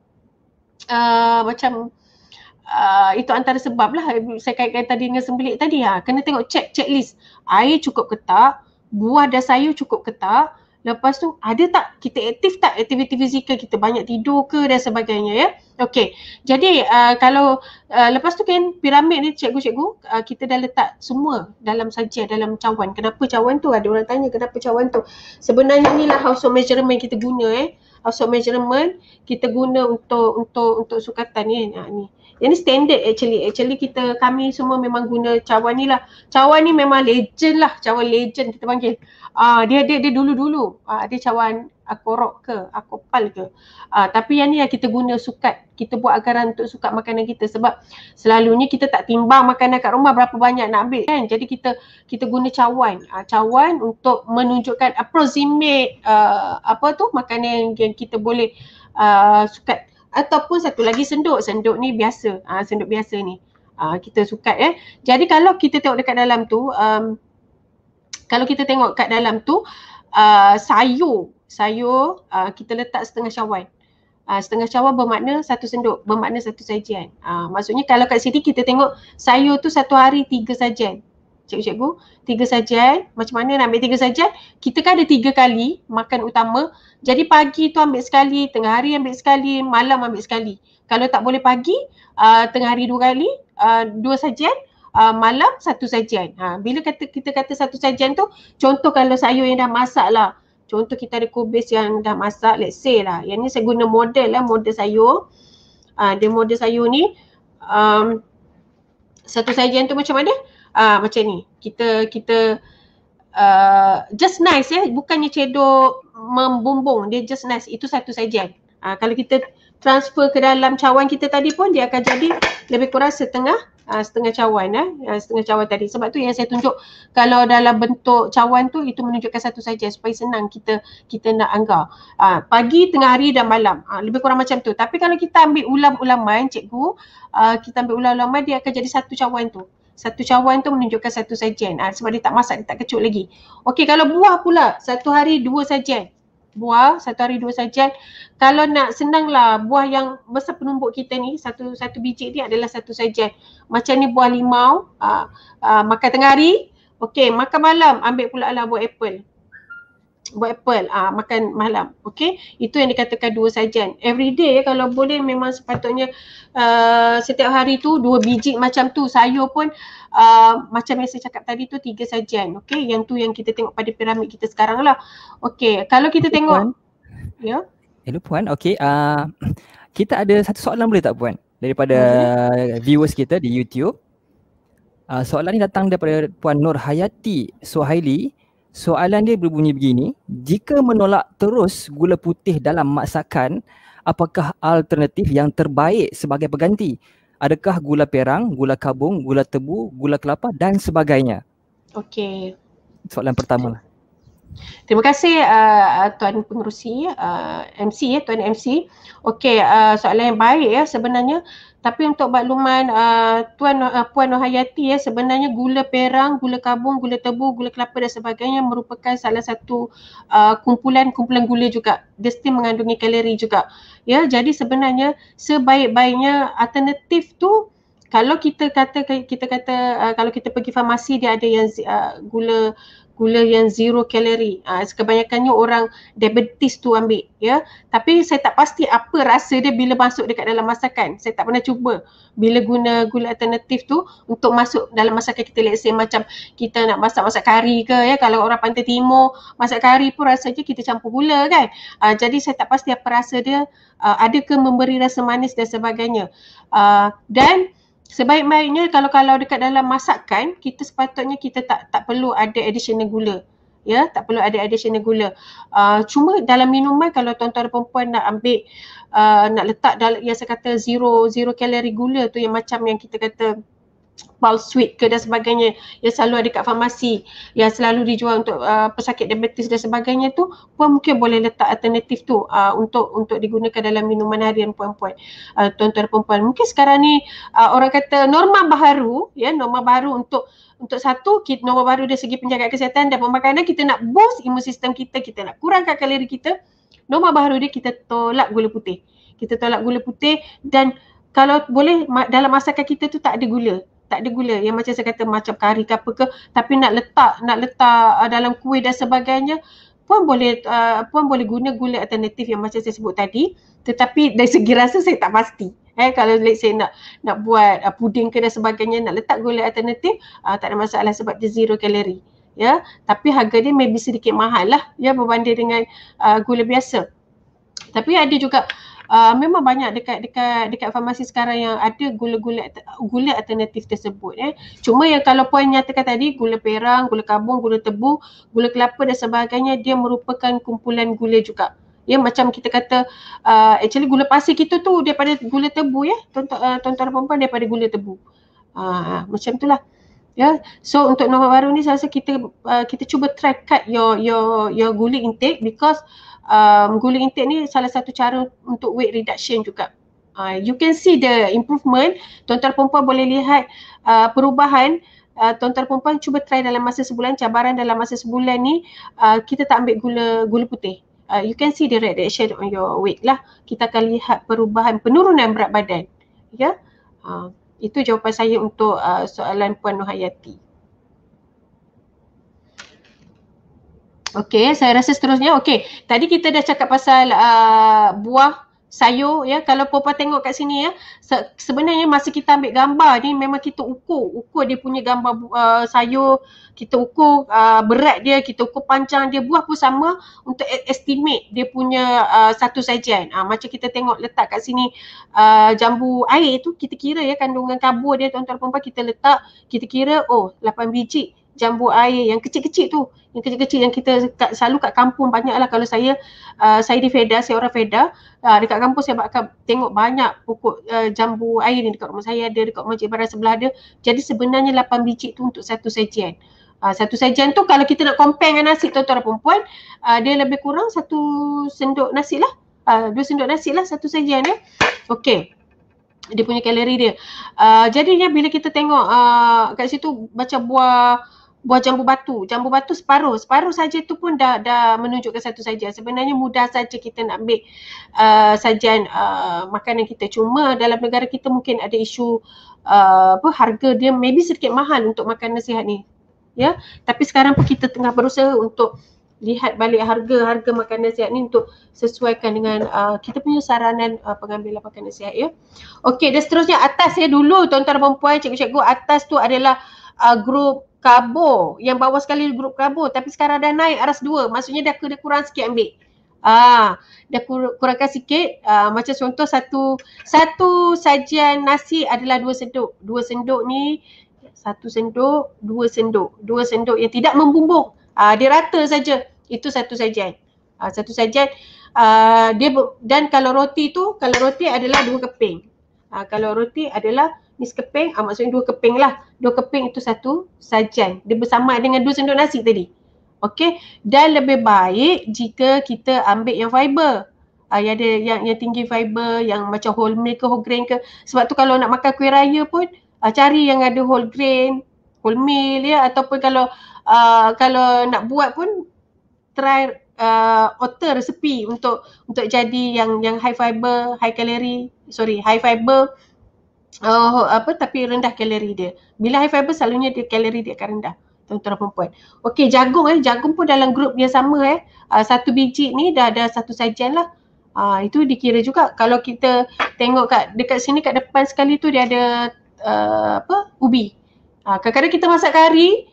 itu antara sebab lah saya kaitkan tadi dengan sembelit tadi. Kena tengok checklist. Air cukup ke tak? Buah dan sayur cukup ke tak? Lepas tu ada tak kita aktif tak aktiviti fizikal, kita banyak tidur ke dan sebagainya ya. Okey. Jadi kalau lepas tu kan piramid ni cikgu-cikgu kita dah letak semua dalam sajian, dalam cawan. Kenapa cawan tu? Ada orang tanya kenapa cawan tu. Sebenarnya inilah house of measurement kita guna house of measurement kita guna untuk sukatan ni. Ini standard actually kami semua memang guna cawan ni lah. Cawan ni memang legend lah, cawan legend kita panggil. Dia dulu-dulu dia cawan korok ke, kopal ke. Tapi yang ni yang kita guna sukat. Kita buat agaran untuk sukat makanan kita sebab selalunya kita tak timbang makanan kat rumah berapa banyak nak ambil kan. Jadi kita guna cawan. Cawan untuk menunjukkan approximate makanan yang kita boleh sukat. Ataupun satu lagi senduk ni biasa, senduk biasa ni kita sukat Jadi kalau kita tengok dekat dalam tu, sayur kita letak setengah cawan. Setengah cawan bermakna satu senduk, bermakna satu sajian. Maksudnya kalau kat sini kita tengok sayur tu satu hari 3 sajian. Cikgu-cikgu, 3 sajian. Macam mana nak ambil 3 sajian? Kita kan ada 3 kali makan utama. Jadi pagi tu ambil sekali, tengah hari ambil sekali, malam ambil sekali. Kalau tak boleh pagi, tengah hari 2 kali, 2 sajian, malam 1 sajian. Bila kita kata 1 sajian tu, contoh kalau sayur yang dah masak lah. Contoh kita ada kubis yang dah masak, let's say lah. Yang ni saya guna model sayur. Dia model sayur ni, 1 sajian tu macam mana? Macam ni. Kita just nice bukannya cedok membumbung, dia just nice. Itu 1 sajian. Kalau kita transfer ke dalam cawan kita tadi pun dia akan jadi lebih kurang setengah setengah cawan setengah cawan tadi. Sebab tu yang saya tunjuk kalau dalam bentuk cawan tu itu menunjukkan satu saja supaya senang kita nak anggar. Pagi, tengah hari dan malam. Lebih kurang macam tu. Tapi kalau kita ambil ulam-ulaman cikgu, kita ambil ulam-ulaman dia akan jadi satu cawan tu. Satu cawan tu menunjukkan satu sajian. Sebab dia tak masak, dia tak kecut lagi. Okey, kalau buah pula, satu hari 2 sajian. Buah, satu hari 2 sajian. Kalau nak senanglah, buah yang besar penumbuk kita ni, satu biji ni adalah satu sajian. Macam ni buah limau, makan tengah hari. Okey, makan malam, ambil pula lah buah apple. Makan malam. Okey, itu yang dikatakan 2 sajian. Everyday kalau boleh memang sepatutnya setiap hari tu 2 biji macam tu. Sayur pun macam yang saya cakap tadi tu 3 sajian. Okey, yang tu yang kita tengok pada piramid kita sekarang lah. Okey, kalau kita tengok ya. Hello Puan, okey, kita ada satu soalan boleh tak Puan? Daripada viewers kita di YouTube. Soalan ni datang daripada Puan Nur Hayati Suhaili. Soalan dia berbunyi begini, jika menolak terus gula putih dalam masakan, apakah alternatif yang terbaik sebagai pengganti? Adakah gula perang, gula kabung, gula tebu, gula kelapa dan sebagainya? Okey. Soalan pertama. Terima kasih Tuan Pengerusi, MC Tuan MC. Okey, soalan yang baik sebenarnya. Tapi untuk makluman Puan Nur Hayati sebenarnya gula perang, gula kabung, gula tebu, gula kelapa dan sebagainya merupakan salah satu kumpulan gula juga. Dia still mengandungi kalori juga. Ya, jadi sebenarnya sebaik-baiknya alternatif tu kalau kita kata kalau kita pergi farmasi dia ada yang gula yang zero kalori. Kebanyakannya orang diabetes tu ambil ya. Tapi saya tak pasti apa rasa dia bila masuk dekat dalam masakan. Saya tak pernah cuba bila guna gula alternatif tu untuk masuk dalam masakan kita. Let's say macam kita nak masak kari ke ya. Kalau orang Pantai Timur masak kari pun rasanya kita campur gula kan. Jadi saya tak pasti apa rasa dia, adakah memberi rasa manis dan sebagainya. Dan sebaik-baiknya kalau dekat dalam masakan kita sepatutnya kita tak perlu ada additional gula. Ya, tak perlu ada additional gula. Cuma dalam minuman kalau tuan-tuan dan perempuan nak ambil nak letak dalam yang saya kata zero kalori gula tu yang macam yang kita kata pulse sweet ke dan sebagainya yang selalu ada kat farmasi yang selalu dijual untuk pesakit diabetes dan sebagainya tu, puan mungkin boleh letak alternatif tu untuk digunakan dalam minuman harian puan-puan, tuan-tuan perempuan. Mungkin sekarang ni orang kata norma baharu untuk satu, norma baru dari segi penjagaan kesihatan dan pemakanan, kita nak boost imun sistem kita nak kurangkan kalori kita. Norma baharu dia kita tolak gula putih. Dan kalau boleh dalam masakan kita tu tak ada gula yang macam saya kata macam kari ke apa ke, tapi nak letak dalam kuih dan sebagainya, puan boleh guna gula alternatif yang macam saya sebut tadi. Tetapi dari segi rasa saya tak pasti. Kalau let's say nak buat puding ke dan sebagainya, nak letak gula alternatif, tak ada masalah sebab dia zero kalori. Ya, tapi harga dia maybe sedikit mahal lah ya berbanding dengan gula biasa. Tapi ada juga memang banyak dekat farmasi sekarang yang ada gula alternatif tersebut. Cuma yang kalau puan nyatakan tadi, gula perang, gula kabung, gula tebu, gula kelapa dan sebagainya, dia merupakan kumpulan gula juga. Ya, macam kita kata actually gula pasir kita tu daripada gula tebu ya, tuan-tuan perempuan daripada gula tebu. Macam itulah. Ya, so untuk norma baru ni saya rasa kita cuba try cut your gula intake, because gula intake ni salah satu cara untuk weight reduction juga. You can see the improvement. Tuan-tuan perempuan boleh lihat perubahan. Tuan-tuan perempuan cuba try dalam masa sebulan, cabaran dalam masa sebulan ni kita tak ambil gula putih. You can see the reduction on your weight lah. Kita akan lihat perubahan penurunan berat badan. Ya. Itu jawapan saya untuk soalan Puan Nur Hayati. Okey, saya rasa seterusnya. Okey, tadi kita dah cakap pasal buah, sayur ya. Kalau perempuan tengok kat sini ya, sebenarnya masa kita ambil gambar ni memang kita ukur dia punya gambar sayur, kita ukur berat dia, kita ukur panjang dia. Buah pun sama untuk estimate dia punya satu sajian. Macam kita tengok letak kat sini jambu air tu, kita kira ya kandungan karbon dia tuan-tuan perempuan, kita letak, kita kira 8 biji. jambu air yang kecil-kecil tu, yang kecil-kecil yang kita selalu kat kampung banyak lah. Kalau saya di Fedah, saya orang Fedah, dekat kampung saya akan tengok banyak pokok jambu air ni. Dekat rumah saya ada, dekat rumah Cik Bara sebelah ada. Jadi sebenarnya 8 biji tu untuk satu sajian. Satu sajian tu kalau kita nak compare dengan nasi tuan-tuan dan perempuan, dia lebih kurang 1 sendok nasi lah, 2 sendok nasi lah satu sajian ya. Okey, dia punya kalori dia. Jadinya bila kita tengok kat situ macam buah jambu batu separuh saja tu pun dah menunjukkan satu sajian. Sebenarnya mudah saja kita nak ambil sajian makanan kita. Cuma dalam negara kita mungkin ada isu harga dia maybe sedikit mahal untuk makanan sihat ni. Ya, tapi sekarang pun kita tengah berusaha untuk lihat balik harga makanan sihat ni untuk sesuaikan dengan kita punya saranan pengambilan makanan sihat ya. Okey, dan seterusnya atas ya, dulu tuan-tuan dan perempuan, cikgu-cikgu, atas tu adalah grup karbo, yang bawah sekali grup karbo, tapi sekarang dah naik aras 2, maksudnya dah kurang sikit ambil. Dah kurangkan sikit, macam contoh satu sajian nasi adalah 2 sendok. 2 sendok ni 1 sendok, 2 sendok. 2 sendok yang tidak membumbung. Dia rata saja. Itu satu sajian. Satu sajian. Dan kalau roti adalah 2 keping. Kalau roti adalah ni sekeping, maksudnya 2 keping lah. 2 keping itu satu sajian. Dia bersama dengan 2 sendok nasi tadi. Okey. Dan lebih baik jika kita ambil yang fiber. Yang ada yang tinggi fiber, yang macam wholemeal ke whole grain ke. Sebab tu kalau nak makan kuih raya pun cari yang ada whole grain, wholemeal ya, ataupun kalau nak buat pun try alter resepi untuk jadi yang high fiber, high fiber tapi rendah kalori dia. Bila high fiber selalunya kalori dia akan rendah, tuan-tuan dan perempuan. Okey, jagung pun dalam grup yang sama 1 biji ni dah ada satu sajian lah. Itu dikira juga. Kalau kita tengok dekat sini kat depan sekali tu dia ada ubi. Kadang-kadang kita masak kari,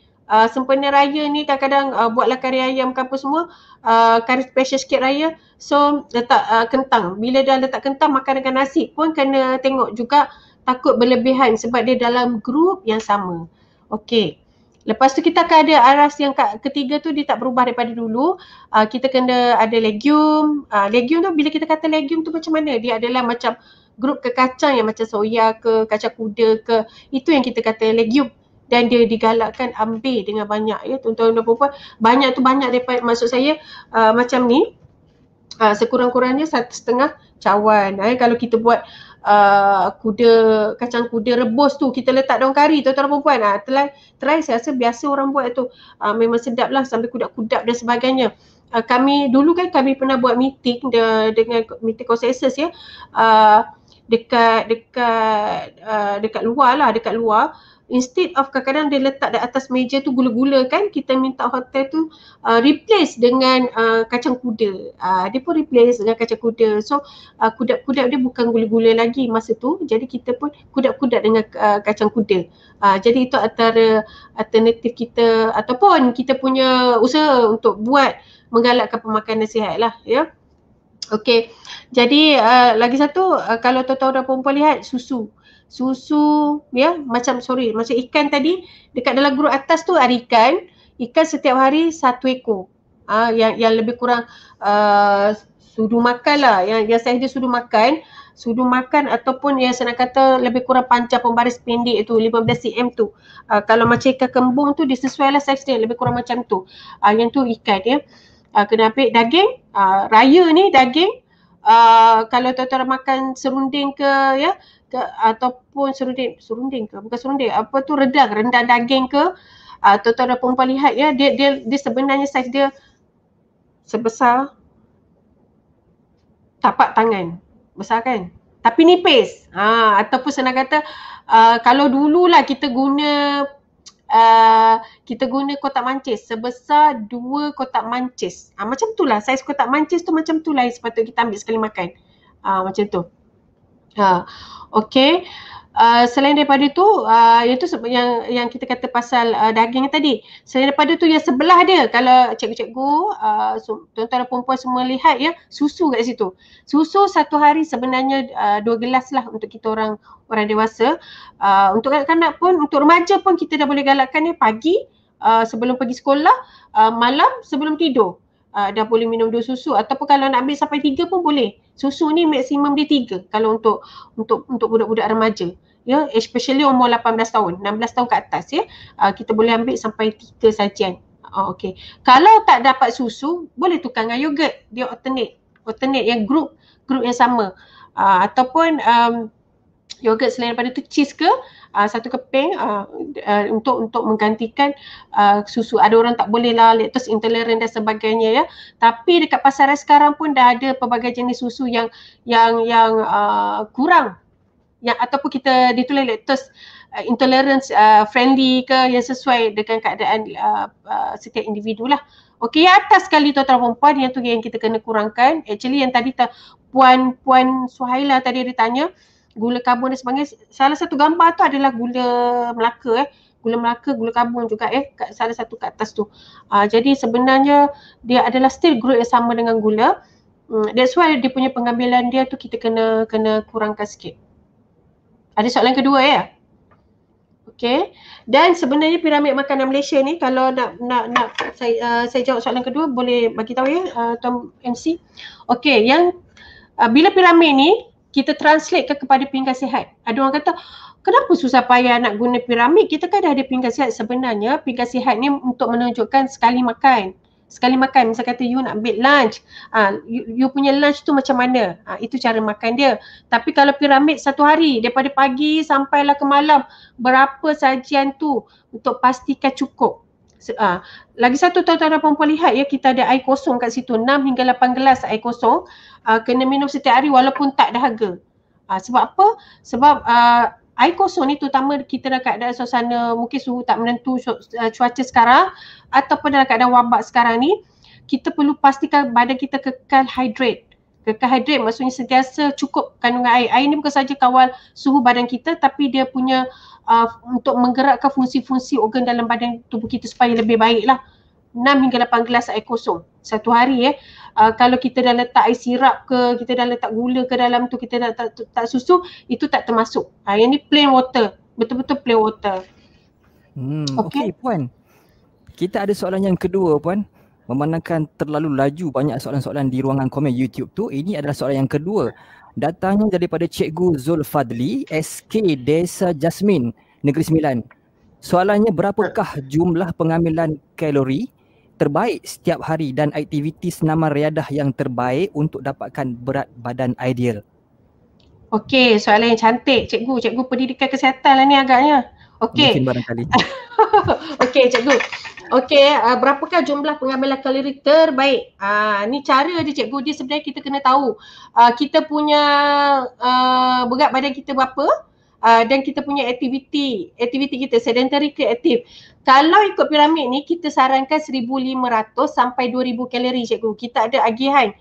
sempena raya ni kadang-kadang buatlah kari ayam ke apa semua, kari special sikit raya, so letak kentang. Bila dah letak kentang makan dengan nasi pun kena tengok juga, takut berlebihan sebab dia dalam grup yang sama. Okey. Lepas tu kita akan ada aras yang ketiga tu, dia tak berubah daripada dulu. Kita kena ada legium. Legium tu bila kita kata legium tu macam mana? Dia adalah macam grup kekacang yang macam soya ke, kacang kuda ke, itu yang kita kata legium. Dan dia digalakkan ambil dengan banyak ya tuan-tuan dan puan-puan. Banyak daripada, maksud saya macam ni, sekurang-kurangnya 1,5 cawan. Kalau kita buat kacang kuda rebus tu, kita letak daun kari tuan-tuan dan puan-puan. Try, saya rasa biasa orang buat tu. Memang sedap lah sampai kudap-kudap dan sebagainya. Kami pernah buat meeting dengan meeting konsensus ya. Dekat luar, instead of kadang-kadang dia letak di atas meja tu gula-gula kan, kita minta hotel tu replace dengan kacang kuda. Dia pun replace dengan kacang kuda. So kudap-kudap dia bukan gula-gula lagi masa tu, jadi kita pun kudap-kudap dengan kacang kuda. Jadi itu antara alternatif kita ataupun kita punya usaha untuk buat menggalakkan pemakanan sihat lah ya. Okey, jadi lagi satu, kalau tuan-tuan dan perempuan lihat susu ya, macam ikan tadi, dekat dalam grup atas tu ada ikan setiap hari 1 ekor. Yang lebih kurang sudu makan lah, yang saya dia sudu makan ataupun yang saya nak kata lebih kurang panjang pembaris pendek tu 15 cm tu. Kalau macam ikan kembung tu dia sesuai lah saiz dia, lebih kurang macam tu. Yang tu ikan ya. Kena ambil daging, raya ni daging, kalau tuan-tuan makan serunding ke ya, ataupun serunding ke, bukan serunding, apa tu, rendang daging ke, tuan-tuan dan perempuan lihat ya, dia sebenarnya saiz dia sebesar tapak tangan, besar kan, tapi nipis. Ataupun saya nak kata kalau dululah kita guna kotak mancis sebesar 2 kotak mancis. Macam tu lah, saiz kotak mancis tu macam tu lah sepatutnya kita ambil sekali makan. Macam tu. Okey. Selain daripada tu, itu yang kita kata pasal daging tadi. Selain daripada tu yang sebelah dia, kalau cikgu-cikgu, tuan-tuan dan perempuan semua lihat ya, susu kat situ. Susu satu hari sebenarnya 2 gelas lah untuk kita orang dewasa. Untuk kanak-kanak pun, untuk remaja pun kita dah boleh galakkan ya, pagi sebelum pergi sekolah, malam sebelum tidur. Dah boleh minum 2 susu, ataupun kalau nak ambil sampai 3 pun boleh. Susu ni maksimum dia 3 kalau untuk budak-budak remaja. Ya, especially umur 18 tahun, 16 tahun ke atas ya. Kita boleh ambil sampai 3 sajian. Okey. Kalau tak dapat susu, boleh tukar dengan yogurt. Dia alternate yang group yang sama. Ataupun yogurt selain daripada tu cheese ke, satu keping untuk menggantikan susu. Ada orang tak boleh lah, lactose intolerant dan sebagainya ya. Tapi dekat pasaran sekarang pun dah ada pelbagai jenis susu yang kurang, yang ataupun kita ditulis lactose intolerance friendly ke, yang sesuai dengan keadaan setiap individu lah. Okey, yang atas sekali tuan-tuan dan puan, yang tu yang kita kena kurangkan. Actually yang tadi Puan Suhaila tadi dia tanya gula karbon dan sebagainya. Salah satu gambar tu adalah gula Melaka gula Melaka, gula karbon juga salah satu kat atas tu. Jadi sebenarnya dia adalah still group yang sama dengan gula. That's why dia punya pengambilan dia tu kita kena kurangkan sikit. Ada soalan kedua ya? Okey. Dan sebenarnya piramid makanan Malaysia ni, kalau nak saya jawab soalan kedua, boleh bagi tahu ya Tuan MC. Okey, yang bila piramid ni kita translate kepada pinggan sihat. Ada orang kata, kenapa susah payah nak guna piramid? Kita kan dah ada pinggan sihat. Sebenarnya pinggan sihat ni untuk menunjukkan sekali makan. Misal kata you nak ambil lunch, you punya lunch tu macam mana? Itu cara makan dia. Tapi kalau piramid satu hari, daripada pagi sampailah ke malam, berapa sajian tu untuk pastikan cukup. Lagi satu tuan-tuan dan puan-puan lihat ya, kita ada air kosong kat situ, 6 hingga 8 gelas air kosong. Kena minum setiap hari walaupun tak dahaga. Sebab apa? Sebab air kosong ni terutama kita dalam keadaan suasana mungkin suhu tak menentu, cuaca sekarang ataupun dalam keadaan wabak sekarang ni, kita perlu pastikan badan kita kekal hydrate. Kekal hydrate maksudnya sentiasa cukup kandungan air. Air ni bukan saja kawal suhu badan kita, tapi dia punya untuk menggerakkan fungsi-fungsi organ dalam badan tubuh kita supaya lebih baik lah. 6 hingga 8 gelas air kosong satu hari kalau kita dah letak air sirap ke, kita dah letak gula ke dalam tu, kita dah tak susu, itu tak termasuk. Yang ni plain water, betul-betul plain water. Okey Puan, kita ada soalan yang kedua Puan. Memandangkan terlalu laju banyak soalan-soalan di ruangan komen YouTube tu, ini adalah soalan yang kedua. Datangnya daripada Cikgu Zulfadli, SK Desa Jasmine, Negeri Sembilan. Soalannya, berapakah jumlah pengambilan kalori terbaik setiap hari dan aktiviti senaman riadah yang terbaik untuk dapatkan berat badan ideal? Okey, soalan yang cantik cikgu. Cikgu pendidikan kesihatan lah ni agaknya. Okey. Mungkin barangkali. Okey cikgu. Okey, berapakah jumlah pengambilan kalori terbaik? Ni cara dia cikgu, dia sebenarnya kita kena tahu kita punya berat badan kita berapa dan kita punya aktiviti kita sedentary ke aktif. Kalau ikut piramid ni kita sarankan 1,500 sampai 2,000 kalori cikgu. Kita ada agihan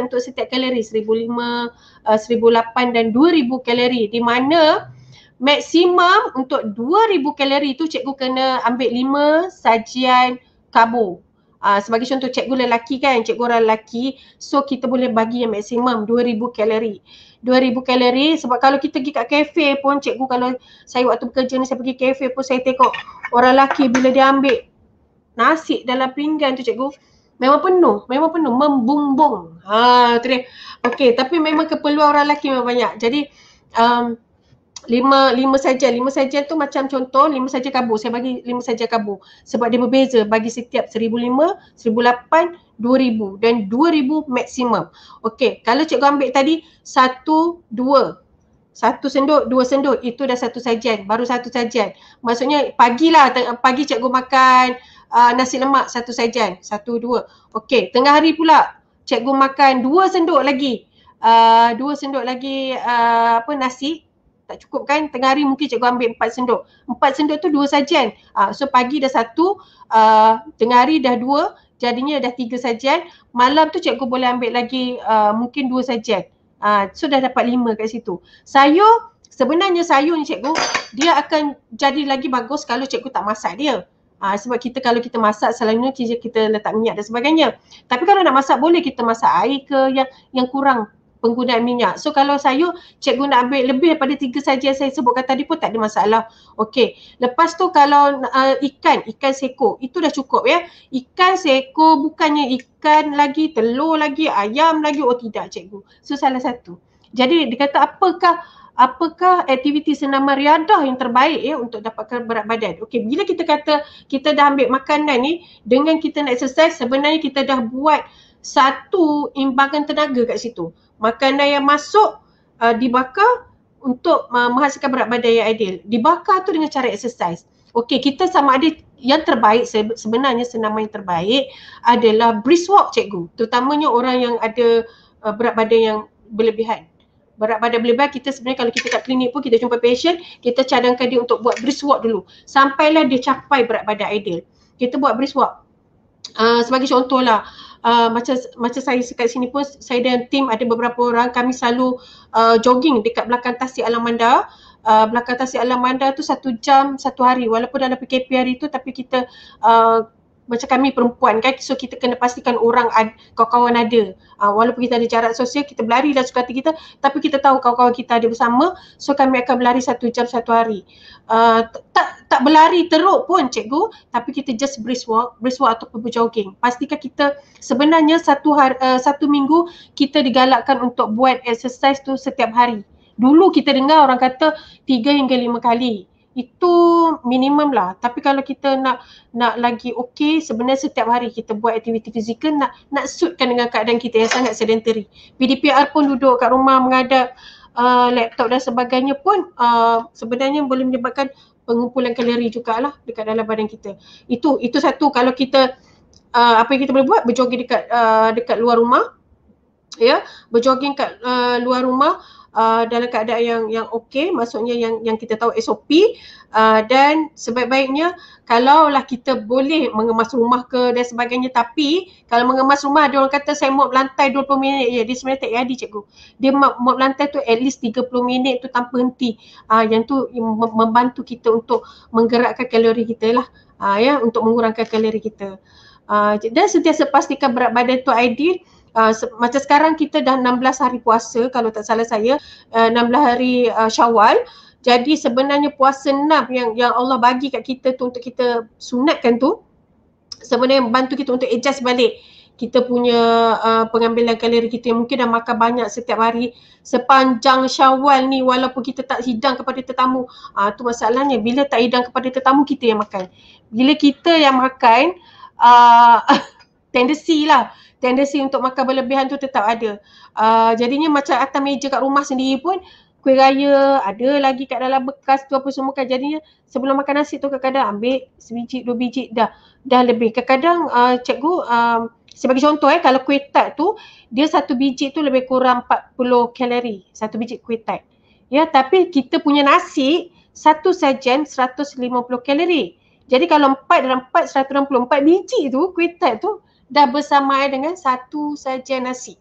untuk setiap kalori 1,500, 1,800 dan 2,000 kalori, di mana maksimum untuk 2,000 kalori tu cikgu kena ambil 5 sajian karbo. Sebagai contoh, cikgu lelaki kan, cikgu orang lelaki, so kita boleh bagi yang maksimum 2,000 kalori. 2,000 kalori, sebab kalau kita pergi kat kafe pun, cikgu kalau saya waktu bekerja ni saya pergi kafe pun, saya tengok orang lelaki bila dia ambil nasi dalam pinggan tu cikgu, memang penuh, membumbung. Tu dia. Okey, tapi memang keperluan orang lelaki memang banyak. Jadi 5 sajian tu macam contoh 5 sajian karbo. Saya bagi 5 sajian karbo sebab dia berbeza bagi setiap 1,500, 1,800, 2,000 dan 2,000 maksimum. Okey, kalau cikgu ambil tadi 1 sendok, 2 sendok, itu dah satu sajian, baru satu sajian. Maksudnya pagi cikgu makan nasi lemak satu sajian, 1, 2. Okey, tengah hari pula cikgu makan 2 sendok lagi. 2 sendok lagi nasi. Tak cukup kan? Tengah hari mungkin cikgu ambil 4 sendok. 4 sendok tu 2 sajian. So pagi dah 1, tengah hari dah 2, jadinya dah 3 sajian. Malam tu cikgu boleh ambil lagi mungkin 2 sajian. So dah dapat 5 kat situ. Sebenarnya sayur ni cikgu, dia akan jadi lagi bagus kalau cikgu tak masak dia. Sebab kalau kita masak selalunya kita letak minyak dan sebagainya. Tapi kalau nak masak boleh kita masak air ke yang kurang penggunaan minyak. So kalau sayur, cikgu nak ambil lebih daripada 3 saja yang saya sebutkan tadi pun tak ada masalah. Okey. Lepas tu kalau ikan seko, itu dah cukup ya. Ikan seko bukannya ikan lagi, telur lagi, ayam lagi. Oh tidak cikgu. So salah satu. Jadi dia kata apakah aktiviti senaman riadah yang terbaik ya untuk dapatkan berat badan. Okey, bila kita kata kita dah ambil makanan ni dengan kita nak exercise, sebenarnya kita dah buat satu imbangan tenaga kat situ. Makanan yang masuk dibakar untuk menghasilkan berat badan yang ideal. Dibakar tu dengan cara exercise. Okey, kita sama ada yang terbaik, sebenarnya senaman yang terbaik adalah brisk walk cikgu. Terutamanya orang yang ada berat badan yang berlebihan. Berat badan berlebihan, kita sebenarnya kalau kita kat klinik pun kita jumpa patient, kita cadangkan dia untuk buat brisk walk dulu. Sampailah dia capai berat badan ideal. Kita buat brisk walk. Sebagai contoh lah, macam saya kat sini pun, saya dan tim ada beberapa orang, kami selalu jogging dekat belakang Tasik Alam Manda. Belakang Tasik Alam Manda tu 1 jam 1 hari, walaupun dalam PKP hari tu, tapi kita macam kami perempuan kan, so kita kena pastikan orang kawan-kawan ada. Walaupun kita ada jarak sosial, kita berlari dalam suka hati kita, tapi kita tahu kawan-kawan kita ada bersama, so kami akan berlari 1 jam 1 hari. Tak berlari teruk pun cikgu, tapi kita just brisk walk ataupun berjogging. Pastikan kita sebenarnya satu minggu kita digalakkan untuk buat exercise tu setiap hari. Dulu kita dengar orang kata 3 hingga 5 kali. Itu minimum lah. Tapi kalau kita nak lagi okey, sebenarnya setiap hari kita buat aktiviti fizikal, nak suitkan dengan keadaan kita yang sangat sedentary. PDPR pun duduk kat rumah menghadap laptop dan sebagainya pun sebenarnya boleh menyebabkan pengumpulan kalori jugalah dekat dalam badan kita. Itu satu. Kalau kita apa yang kita boleh buat, berjoging dekat luar rumah. Ya, berjoging kat luar rumah dalam keadaan yang okey, maksudnya yang kita tahu SOP, dan sebaik-baiknya kalaulah kita boleh mengemas rumah ke dan sebagainya, tapi kalau mengemas rumah ada orang kata saya mop lantai 20 minit je, dia sebenarnya tak jadi cikgu. Dia mop lantai tu at least 30 minit tu tanpa henti. Yang tu membantu kita untuk menggerakkan kalori kita lah, ya, untuk mengurangkan kalori kita. Dan sentiasa pastikan berat badan tu ideal. Macam sekarang kita dah 16 hari puasa kalau tak salah saya, 16 hari Syawal. Jadi sebenarnya puasa 6 yang Allah bagi kat kita tu untuk kita sunatkan tu, sebenarnya membantu kita untuk adjust balik kita punya pengambilan kalori kita yang mungkin dah makan banyak setiap hari sepanjang Syawal ni, walaupun kita tak hidang kepada tetamu. Tu masalahnya, bila tak hidang kepada tetamu, kita yang makan. Bila kita yang makan, tendensi untuk makan berlebihan tu tetap ada. Jadinya macam atas meja kat rumah sendiri pun, kuih raya ada lagi kat dalam bekas tu apa semua kan. Jadinya sebelum makan nasi tu kadang-kadang ambil sebiji 2 biji dah lebih. Kadang-kadang cikgu sebagai contoh kalau kuih tart tu dia 1 biji tu lebih kurang 40 kalori, 1 biji kuih tart. Ya, tapi kita punya nasi satu sajian 150 kalori. Jadi kalau 4 dalam 4 164 biji tu kuih tart tu dah bersamaan dengan 1 sajian nasi.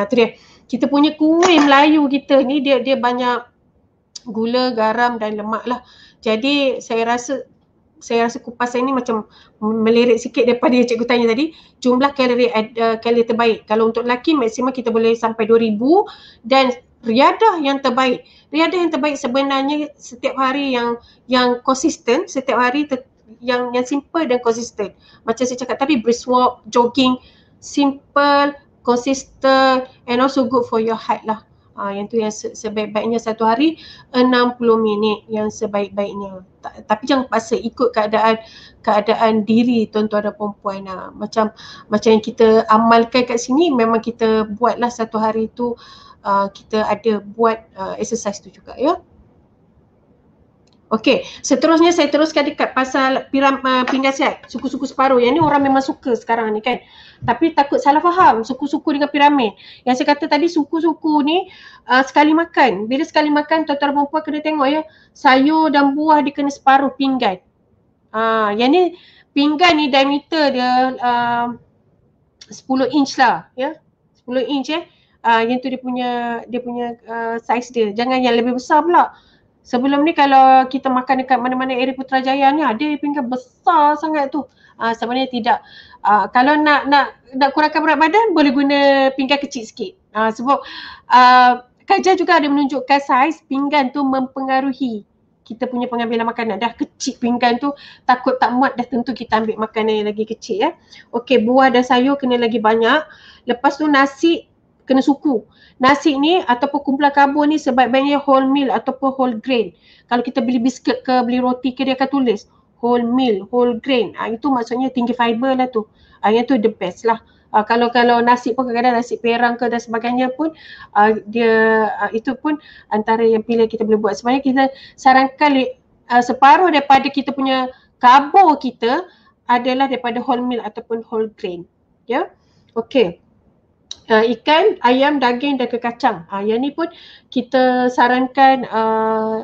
Tu dia. Kita punya kuih Melayu kita ni dia banyak gula, garam dan lemak lah. Jadi saya rasa kupasan ni macam melirik sikit daripada yang cikgu tanya tadi. Jumlah kalori terbaik. Kalau untuk lelaki maksimum kita boleh sampai 2000, dan riadah yang terbaik. Riadah yang terbaik sebenarnya setiap hari yang konsisten, setiap hari yang simple dan konsisten. Macam saya cakap tadi, brisk walk, jogging, simple, konsisten, and also good for your heart lah. Yang tu yang sebaik-baiknya satu hari 60 minit yang sebaik-baiknya. Tapi jangan paksa, ikut keadaan diri tuan-tuan dan perempuan. Macam yang kita amalkan kat sini, memang kita buatlah satu hari tu kita ada buat exercise tu juga ya. Okey, seterusnya saya teruskan dekat pasal pinggan sihat, suku-suku separuh. Yang ni orang memang suka sekarang ni kan. Tapi takut salah faham suku-suku dengan piramid. Yang saya kata tadi, suku-suku ni sekali makan. Bila sekali makan, tuan-tuan dan perempuan kena tengok ya, sayur dan buah dia kena separuh pinggan. Yang ni pinggan ni diameter dia 10 inch lah ya. 10 inch Yang tu dia punya size dia. Jangan yang lebih besar pula. Sebelum ni kalau kita makan dekat mana-mana area Putrajaya ni, ada pinggan besar sangat tu. Sebenarnya tidak. Kalau nak kurangkan berat badan, boleh guna pinggan kecil sikit. Sebab kajian juga ada menunjukkan saiz pinggan tu mempengaruhi kita punya pengambilan makanan. Dah kecil pinggan tu, takut tak muat, dah tentu kita ambil makanan yang lagi kecil ya. Okey, buah dan sayur kena lagi banyak. Lepas tu nasi kena suku. Nasi ni ataupun kumpulan karbon ni sebaik-baiknya whole meal ataupun whole grain. Kalau kita beli biskut ke, beli roti ke, dia akan tulis whole meal, whole grain. Itu maksudnya tinggi fiber lah tu. Yang tu the best lah. Kalau nasi pun kadang-kadang nasi perang ke dan sebagainya pun dia itu pun antara yang pilihan kita boleh buat. Sebenarnya kita sarankan separuh daripada kita punya karbo kita adalah daripada whole meal ataupun whole grain. Ya. Okey. Ikan, ayam, daging dan kekacang. Yang ni pun kita sarankan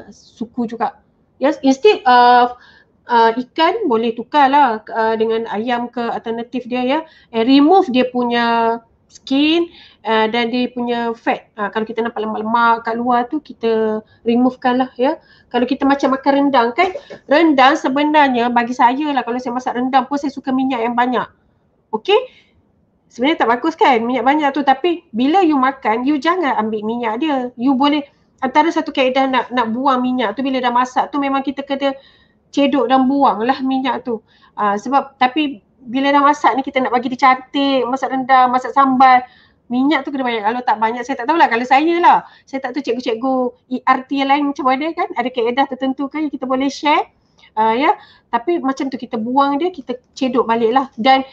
suku juga. Yes, instead of ikan boleh tukarlah dengan ayam ke alternatif dia ya. Remove dia punya skin dan dia punya fat. Kalau kita nampak lemak-lemak kat luar tu, kita removekan lah ya. Kalau kita macam makan rendang kan, rendang sebenarnya bagi saya lah, kalau saya masak rendang pun saya suka minyak yang banyak. Okey? Sebenarnya tak bagus kan minyak banyak tu, tapi bila you makan, you jangan ambil minyak dia. You boleh, antara satu kaedah nak buang minyak tu bila dah masak tu, memang kita kena cedok dan buang lah minyak tu. Sebab tapi bila dah masak ni kita nak bagi dia cantik, masak rendang, masak sambal, minyak tu kena banyak. Kalau tak banyak saya tak tahulah, kalau saya lah. Saya tak tahu cikgu-cikgu ERT yang lain macam mana kan, ada kaedah tertentu kan yang kita boleh share. Ya, tapi macam tu kita buang dia, kita cedok balik lah. Dan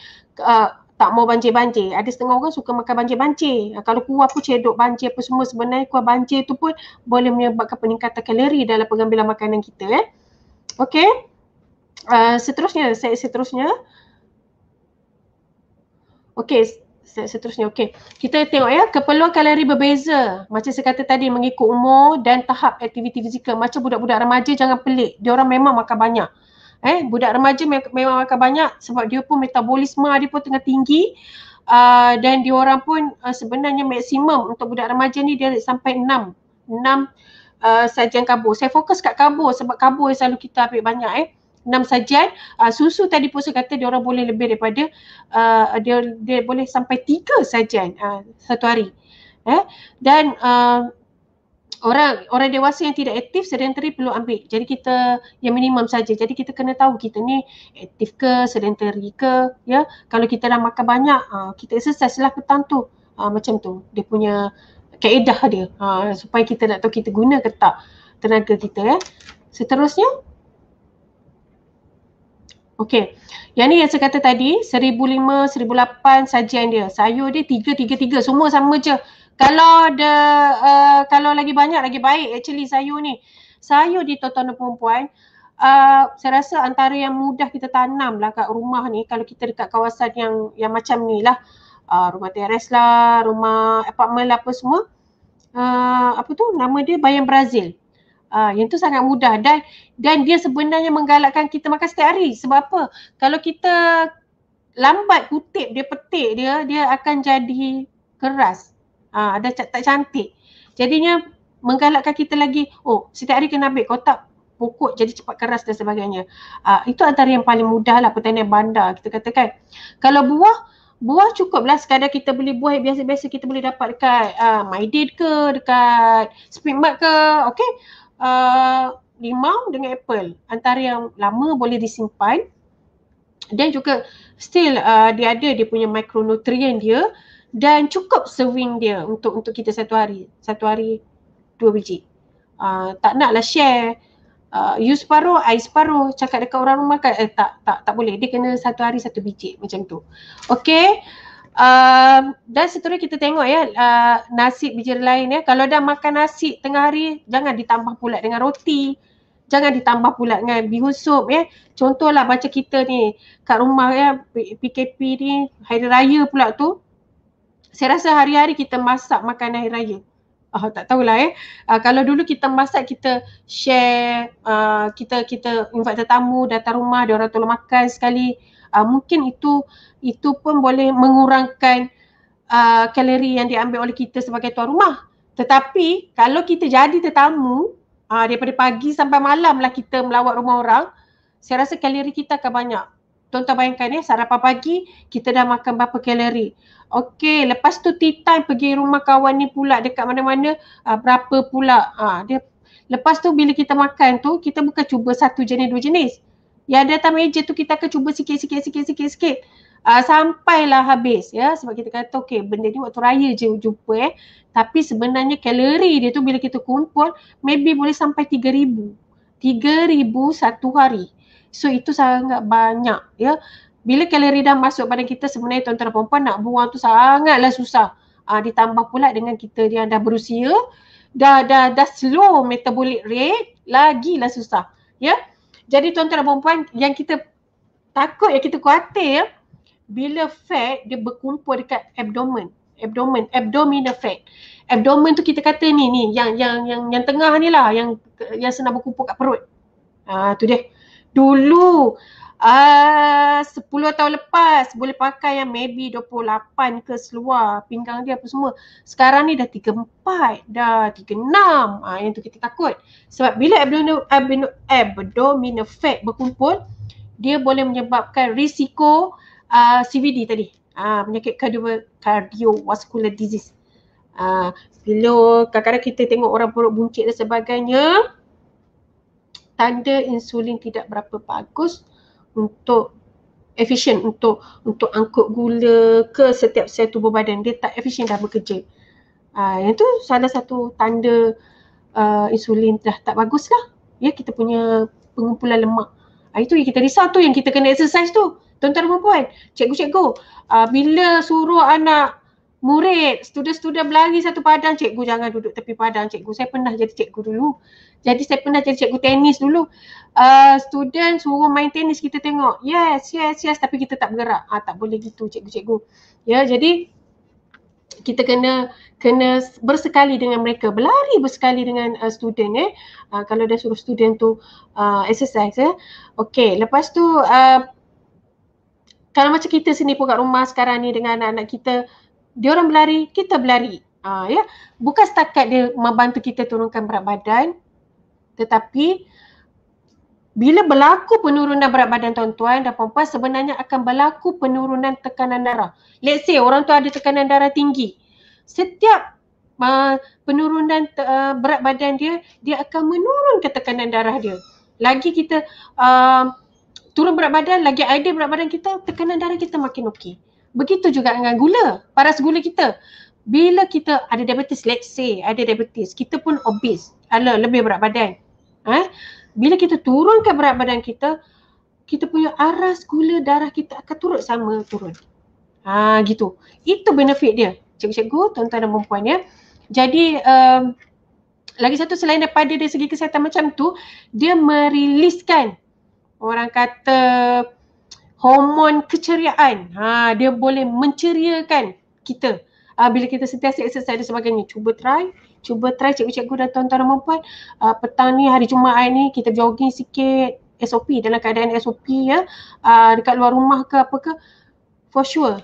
tak mau banjir-banjir. Ada setengah orang suka makan banjir-banjir. Kalau kuah pun cedok banjir apa semua, sebenarnya kuah banjir tu pun boleh menyebabkan peningkatan kalori dalam pengambilan makanan kita. Okey. Seterusnya. Okey, seterusnya. Okey. Kita tengok ya, keperluan kalori berbeza. Macam saya kata tadi, mengikut umur dan tahap aktiviti fizikal. Macam budak-budak remaja jangan pelik. Dia orang memang makan banyak. Budak remaja memang makan banyak sebab dia pun metabolisme dia pun tengah tinggi, dan dia orang pun sebenarnya maksimum untuk budak remaja ni dia sampai 6 sajian karbo. Saya fokus kat karbo sebab karbo yang selalu kita ambil banyak 6 sajian. Susu tadi pun saya kata dia orang boleh lebih daripada dia boleh sampai 3 sajian satu hari. Dan orang dewasa yang tidak aktif, sedentary perlu ambil. Jadi kita yang minimum saja. Jadi kita kena tahu kita ni aktif ke, sedentary ke, ya. Kalau kita dah makan banyak, kita exercise lah petang tu. Macam tu. Dia punya kaedah dia. Supaya kita nak tahu kita guna ke tak tenaga kita. Seterusnya. Okey. Yang ni yang saya kata tadi, 1005, 1008 sajian dia. Sayur dia 3, semua sama je. Kalau lagi banyak lagi baik actually sayur ni. Sayur di tuan-tuan dan perempuan, saya rasa antara yang mudah kita tanam lah kat rumah ni, kalau kita dekat kawasan yang macam ni lah, rumah teres lah, rumah apartmen lah apa semua, apa tu nama dia, bayam Brazil. Yang tu sangat mudah dan dia sebenarnya menggalakkan kita makan setiap hari. Sebab apa? Kalau kita lambat kutip dia, petik dia akan jadi keras. Ada tak cantik. Jadinya menggalakkan kita lagi, setiap hari kena ambil, kotak pokok jadi cepat keras dan sebagainya. Itu antara yang paling mudah lah pertanian bandar kita katakan. Kalau buah cukuplah sekadar kita beli buah yang biasa-biasa kita boleh dapat dekat Maidin ke, dekat Springmart ke, okey. Limau dengan apple antara yang lama boleh disimpan dan juga still dia ada dia punya mikronutrien dia. Dan cukup serving dia untuk kita satu hari 2 biji. Tak naklah share, you separuh, I separuh, cakap dekat orang rumah kan, tak boleh, dia kena satu hari 1 biji macam tu. Okey. Dan seterusnya kita tengok ya, nasi biji lain ya. Kalau dah makan nasi tengah hari, jangan ditambah pula dengan roti, jangan ditambah pula dengan bihun sup ya. Contohlah macam kita ni kat rumah ya, PKP ni hari raya pula tu, saya rasa hari-hari kita masak makanan hari raya. Tak tahulah kalau dulu kita masak, kita share, kita invite tetamu datang rumah, dia orang tolong makan sekali. Mungkin itu pun boleh mengurangkan kalori yang diambil oleh kita sebagai tuan rumah. Tetapi kalau kita jadi tetamu, Daripada pagi sampai malam lah kita melawat rumah orang, saya rasa kalori kita akan banyak. Tuan-tuan bayangkan sarapan pagi kita dah makan berapa kalori. Okey, lepas tu tea time pergi rumah kawan ni pula dekat mana-mana, berapa pula. Dia lepas tu bila kita makan tu, kita bukan cuba satu jenis, dua jenis. Yang ada atas meja tu kita akan cuba sikit. Sampailah habis ya, sebab kita kata okey benda ni waktu raya je jumpa tapi sebenarnya kalori dia tu bila kita kumpul maybe boleh sampai 3,000 satu hari. So itu sangat banyak ya. Bila kalori dah masuk badan kita sebenarnya tuan-tuan dan perempuan nak buang tu sangatlah susah. Ditambah pula dengan kita yang dah berusia, dah slow metabolic rate, lagilah susah ya. Jadi tuan-tuan dan perempuan yang kita takut, yang kita khawatir bila fat dia berkumpul dekat abdominal fat. Abdomen tu kita kata ni yang tengah ni lah, yang senang berkumpul kat perut. Tu dia. Dulu 10 tahun lepas boleh pakai yang maybe 28 ke seluar pinggang dia apa semua. Sekarang ni dah 34, dah 36. Yang tu kita takut. Sebab bila abdominal fat berkumpul, dia boleh menyebabkan risiko CVD tadi. Penyakit cardiovascular disease. Bila kadang-kadang kita tengok orang perut buncit dan sebagainya, tanda insulin tidak berapa bagus untuk efisien untuk angkut gula ke setiap sel tubuh badan. Dia tak efisien dah bekerja. Yang tu salah satu tanda insulin dah tak bagus lah. Ya, kita punya pengumpulan lemak. Itu yang kita risau tu, yang kita kena exercise tu. Tuan-tuan dan puan, cikgu-cikgu, bila suruh anak murid, student-student berlari satu padang, cikgu jangan duduk tepi padang cikgu. Saya pernah jadi cikgu dulu. Jadi saya pernah jadi cikgu tenis dulu. Student suruh main tenis, kita tengok. Yes, tapi kita tak bergerak. Tak boleh gitu cikgu-cikgu. Ya, jadi kita kena bersekali dengan mereka, berlari bersekali dengan student kalau dah suruh student tu exercise Okey, lepas tu kalau macam kita sini pun kat rumah sekarang ni dengan anak-anak kita, dia orang berlari, kita berlari. Ya, bukan setakat dia membantu kita turunkan berat badan, tetapi bila berlaku penurunan berat badan tuan-tuan dan puan-puan, sebenarnya akan berlaku penurunan tekanan darah. Let's say orang tu ada tekanan darah tinggi. Setiap penurunan berat badan dia akan menurunkan tekanan darah dia. Lagi kita turun berat badan, lagi ideal berat badan kita, tekanan darah kita makin okey. Begitu juga dengan gula, paras gula kita. Bila kita ada diabetes, let's say ada diabetes, kita pun obese, lebih berat badan. Bila kita turunkan berat badan kita, kita punya aras gula darah kita akan turut sama turun. Gitu. Itu benefit dia. Cikgu-cikgu, tuan-tuan dan perempuan ya. Jadi lagi satu selain daripada dari segi kesihatan macam tu, dia meriliskan orang kata hormon keceriaan. Dia boleh menceriakan kita. Bila kita sentiasa exercise dan sebagainya. Cuba try cikgu-cikgu dan tuan-tuan dan perempuan. Petang ni, hari Jumaat ni kita jogging sikit, SOP, dalam keadaan SOP ya, dekat luar rumah ke apa ke, for sure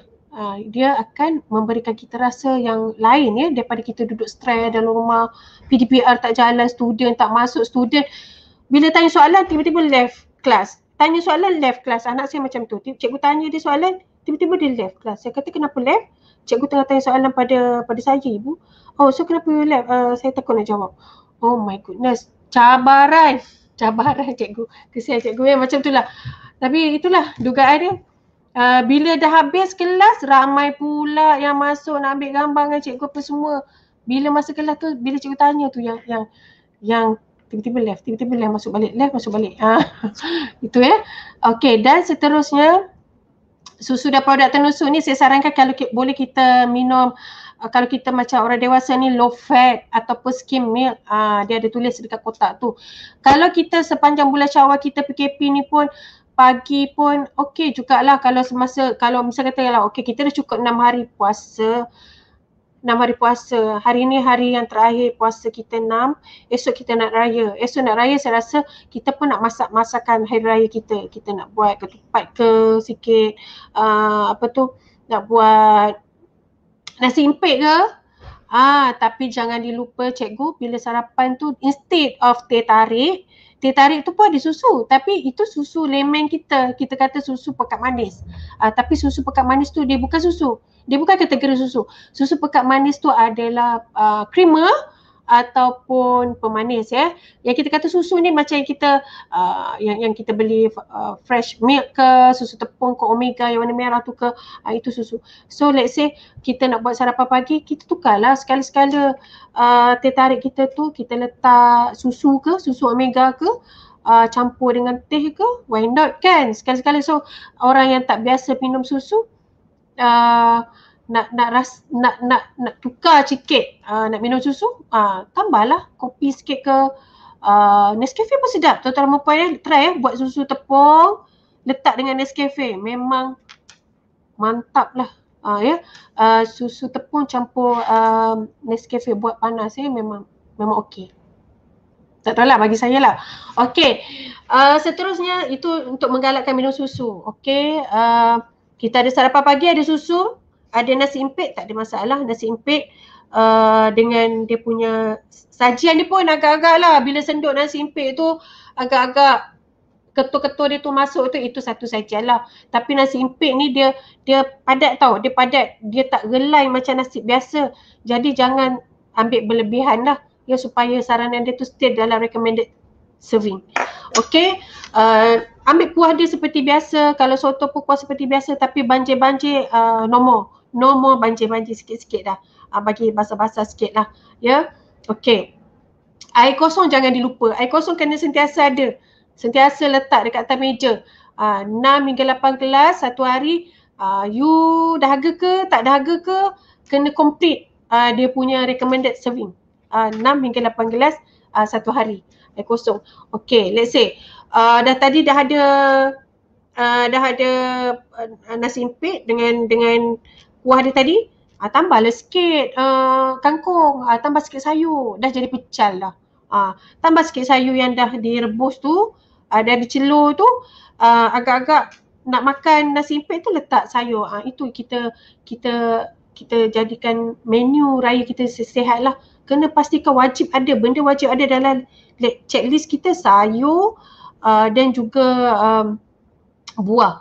dia akan memberikan kita rasa yang lain ya, daripada kita duduk stres dalam rumah, PDPR tak jalan, student tak masuk, student bila tanya soalan tiba-tiba left class, tanya soalan left class. Anak saya macam tu, cikgu tanya dia soalan, tiba-tiba dia left class. Saya kata kenapa left? Cikgu tengah tanya soalan pada saya ibu. Oh, so kenapa you left? Saya takut nak jawab. Oh my goodness, cabaran cikgu. Kesian cikgu ya, macam itulah. Tapi itulah dugaan dia. Bila dah habis kelas, ramai pula yang masuk nak ambil gambar dengan cikgu apa semua. Bila masa kelas tu, bila cikgu tanya tu yang tiba-tiba left, masuk balik. Itu ya. Okey, dan seterusnya susu dan produk tenusuk ni saya sarankan kalau boleh kita minum, kalau kita macam orang dewasa ni low fat ataupun skim milk, dia ada tulis dekat kotak tu. Kalau kita sepanjang bulan Syawal kita PKP ni pun pagi pun okey jugalah, kalau misal kata lah okey kita dah cukup 6 hari puasa. Hari ni hari yang terakhir puasa kita 6, esok kita nak raya. Esok nak raya saya rasa kita pun nak masak masakan hari raya kita. Kita nak buat ketupat ke sikit, nak buat nasi impit ke. Tapi jangan dilupa cikgu, bila sarapan tu instead of teh tarik tu pun ada susu, tapi itu susu layman kita kata susu pekat manis. Tapi susu pekat manis tu dia bukan susu, dia bukan kategori susu. Susu pekat manis tu adalah creamer ataupun pemanis ya. Yang kita kata susu ni macam yang kita yang kita beli fresh milk ke, susu tepung ke, omega yang warna merah tu ke, itu susu. So let's say kita nak buat sarapan pagi, kita tukarlah sekali-sekala teh tarik kita tu, kita letak susu ke, susu omega ke, campur dengan teh ke, why not kan, sekali-sekala. So orang yang tak biasa minum susu nak tukar sikit, nak minum susu, tambahlah kopi sikit ke, Nescafe pun sedap. Tuan-tuan dan puan try buat susu tepung letak dengan Nescafe, memang mantap lah. Susu tepung campur Nescafe buat panas memang okey. Tak tahu lah, bagi saya lah. Okey, seterusnya itu untuk menggalakkan minum susu. Okey, kita ada sarapan pagi, ada susu, ada nasi impit, tak ada masalah. Nasi impit dengan dia punya sajian dia pun agak-agak lah, bila senduk nasi impit tu agak-agak ketul-ketul dia tu masuk tu, itu satu sajian lah. Tapi nasi impit ni dia padat tau, dia padat, dia tak gelai macam nasi biasa. Jadi jangan ambil berlebihan lah ya, supaya saranan dia tu stay dalam recommended serving. Okey, ambil kuah dia seperti biasa. Kalau soto pun kuah seperti biasa, tapi banjir-banjir no more banjir-banjir, sikit-sikit dah. Bagi basah-basah sikit lah ya. Okey, air kosong jangan dilupa. Air kosong kena sentiasa ada, sentiasa letak dekat atas meja. 6 hingga 8 gelas satu hari. You dahaga ke tak dahaga ke, kena complete dia punya recommended serving. 6 hingga 8 gelas satu hari air kosong. Okey, let's say dah ada nasi impit dengan kuah dia tadi, tambahlah sikit kangkung, tambah sikit sayur, dah jadi pecal dah. Tambah sikit sayur yang dah direbus tu, dah dicelur tu, agak-agak nak makan nasi impit tu letak sayur. Itu kita jadikan menu raya kita sihat lah. Kena pastikan wajib ada, benda wajib ada dalam checklist kita, sayur dan juga buah.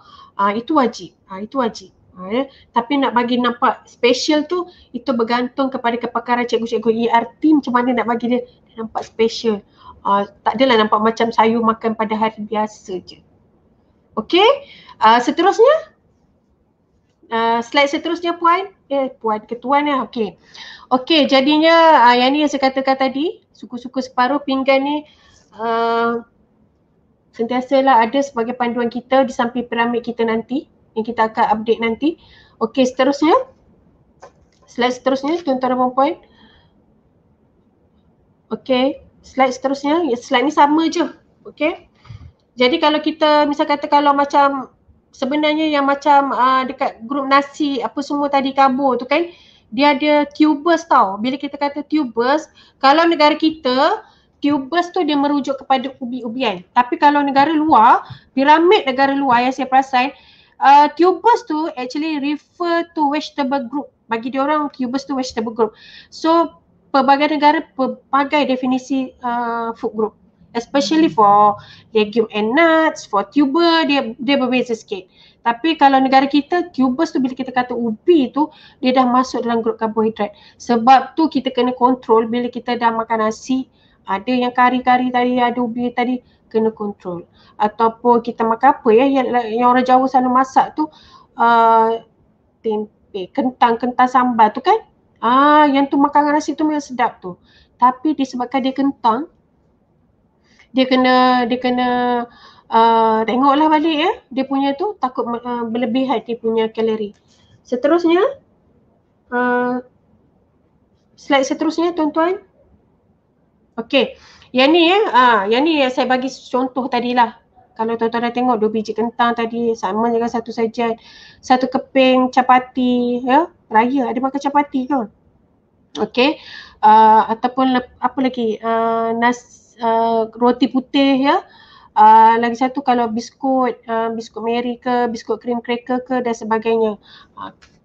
Itu wajib. Itu wajib. Tapi nak bagi nampak special tu, itu bergantung kepada kepakaran cikgu-cikgu ERT macam mana nak bagi dia nampak special. Tak adalah nampak macam sayur makan pada hari biasa je. Okey, seterusnya slide seterusnya puan. Puan ke tuan ya. Okey, jadinya yang ni yang saya katakan tadi, suku-suku separuh pinggan ni sentiasalah ada sebagai panduan kita di samping piramid kita nanti, yang kita akan update nanti. Okey, seterusnya, slide seterusnya tuan-tuan dan puan. Okey, slide seterusnya, slide ni sama je. Okey, jadi kalau kita misal kata kalau macam sebenarnya yang macam dekat grup nasi apa semua tadi karbo tu kan, dia ada tubers tau. Bila kita kata tubers, kalau negara kita, tubers tu dia merujuk kepada ubi-ubian. Tapi kalau negara luar, piramid negara luar yang saya perasan, tubers tu actually refer to vegetable group. Bagi dia orang tubers tu vegetable group. So pelbagai negara pelbagai definisi food group. Especially for legume and nuts, for tuber dia berbeza sikit. Tapi kalau negara kita, tubers tu bila kita kata ubi tu, dia dah masuk dalam grup karbohidrat. Sebab tu kita kena kontrol bila kita dah makan nasi, ada yang kari-kari tadi, ada ubi tadi, kena kontrol. Ataupun kita makan apa yang orang Jawa selalu masak tu, tempe, kentang sambal tu kan. Yang tu makan dengan nasi tu memang sedap tu. Tapi disebabkan dia kentang, dia kena tengoklah balik ya, dia punya tu takut berlebihan dia punya kalori. Seterusnya, slide seterusnya tuan-tuan. Okey, yang ni yang ni yang saya bagi contoh tadilah. Kalau tuan-tuan dah tengok 2 biji kentang tadi sama dengan satu sajian, satu keping capati ya, raya ada makan capati ke? Okey, ataupun apa lagi, roti putih ya. Lagi satu kalau biskut Mary ke, biskut cream cracker ke dan sebagainya.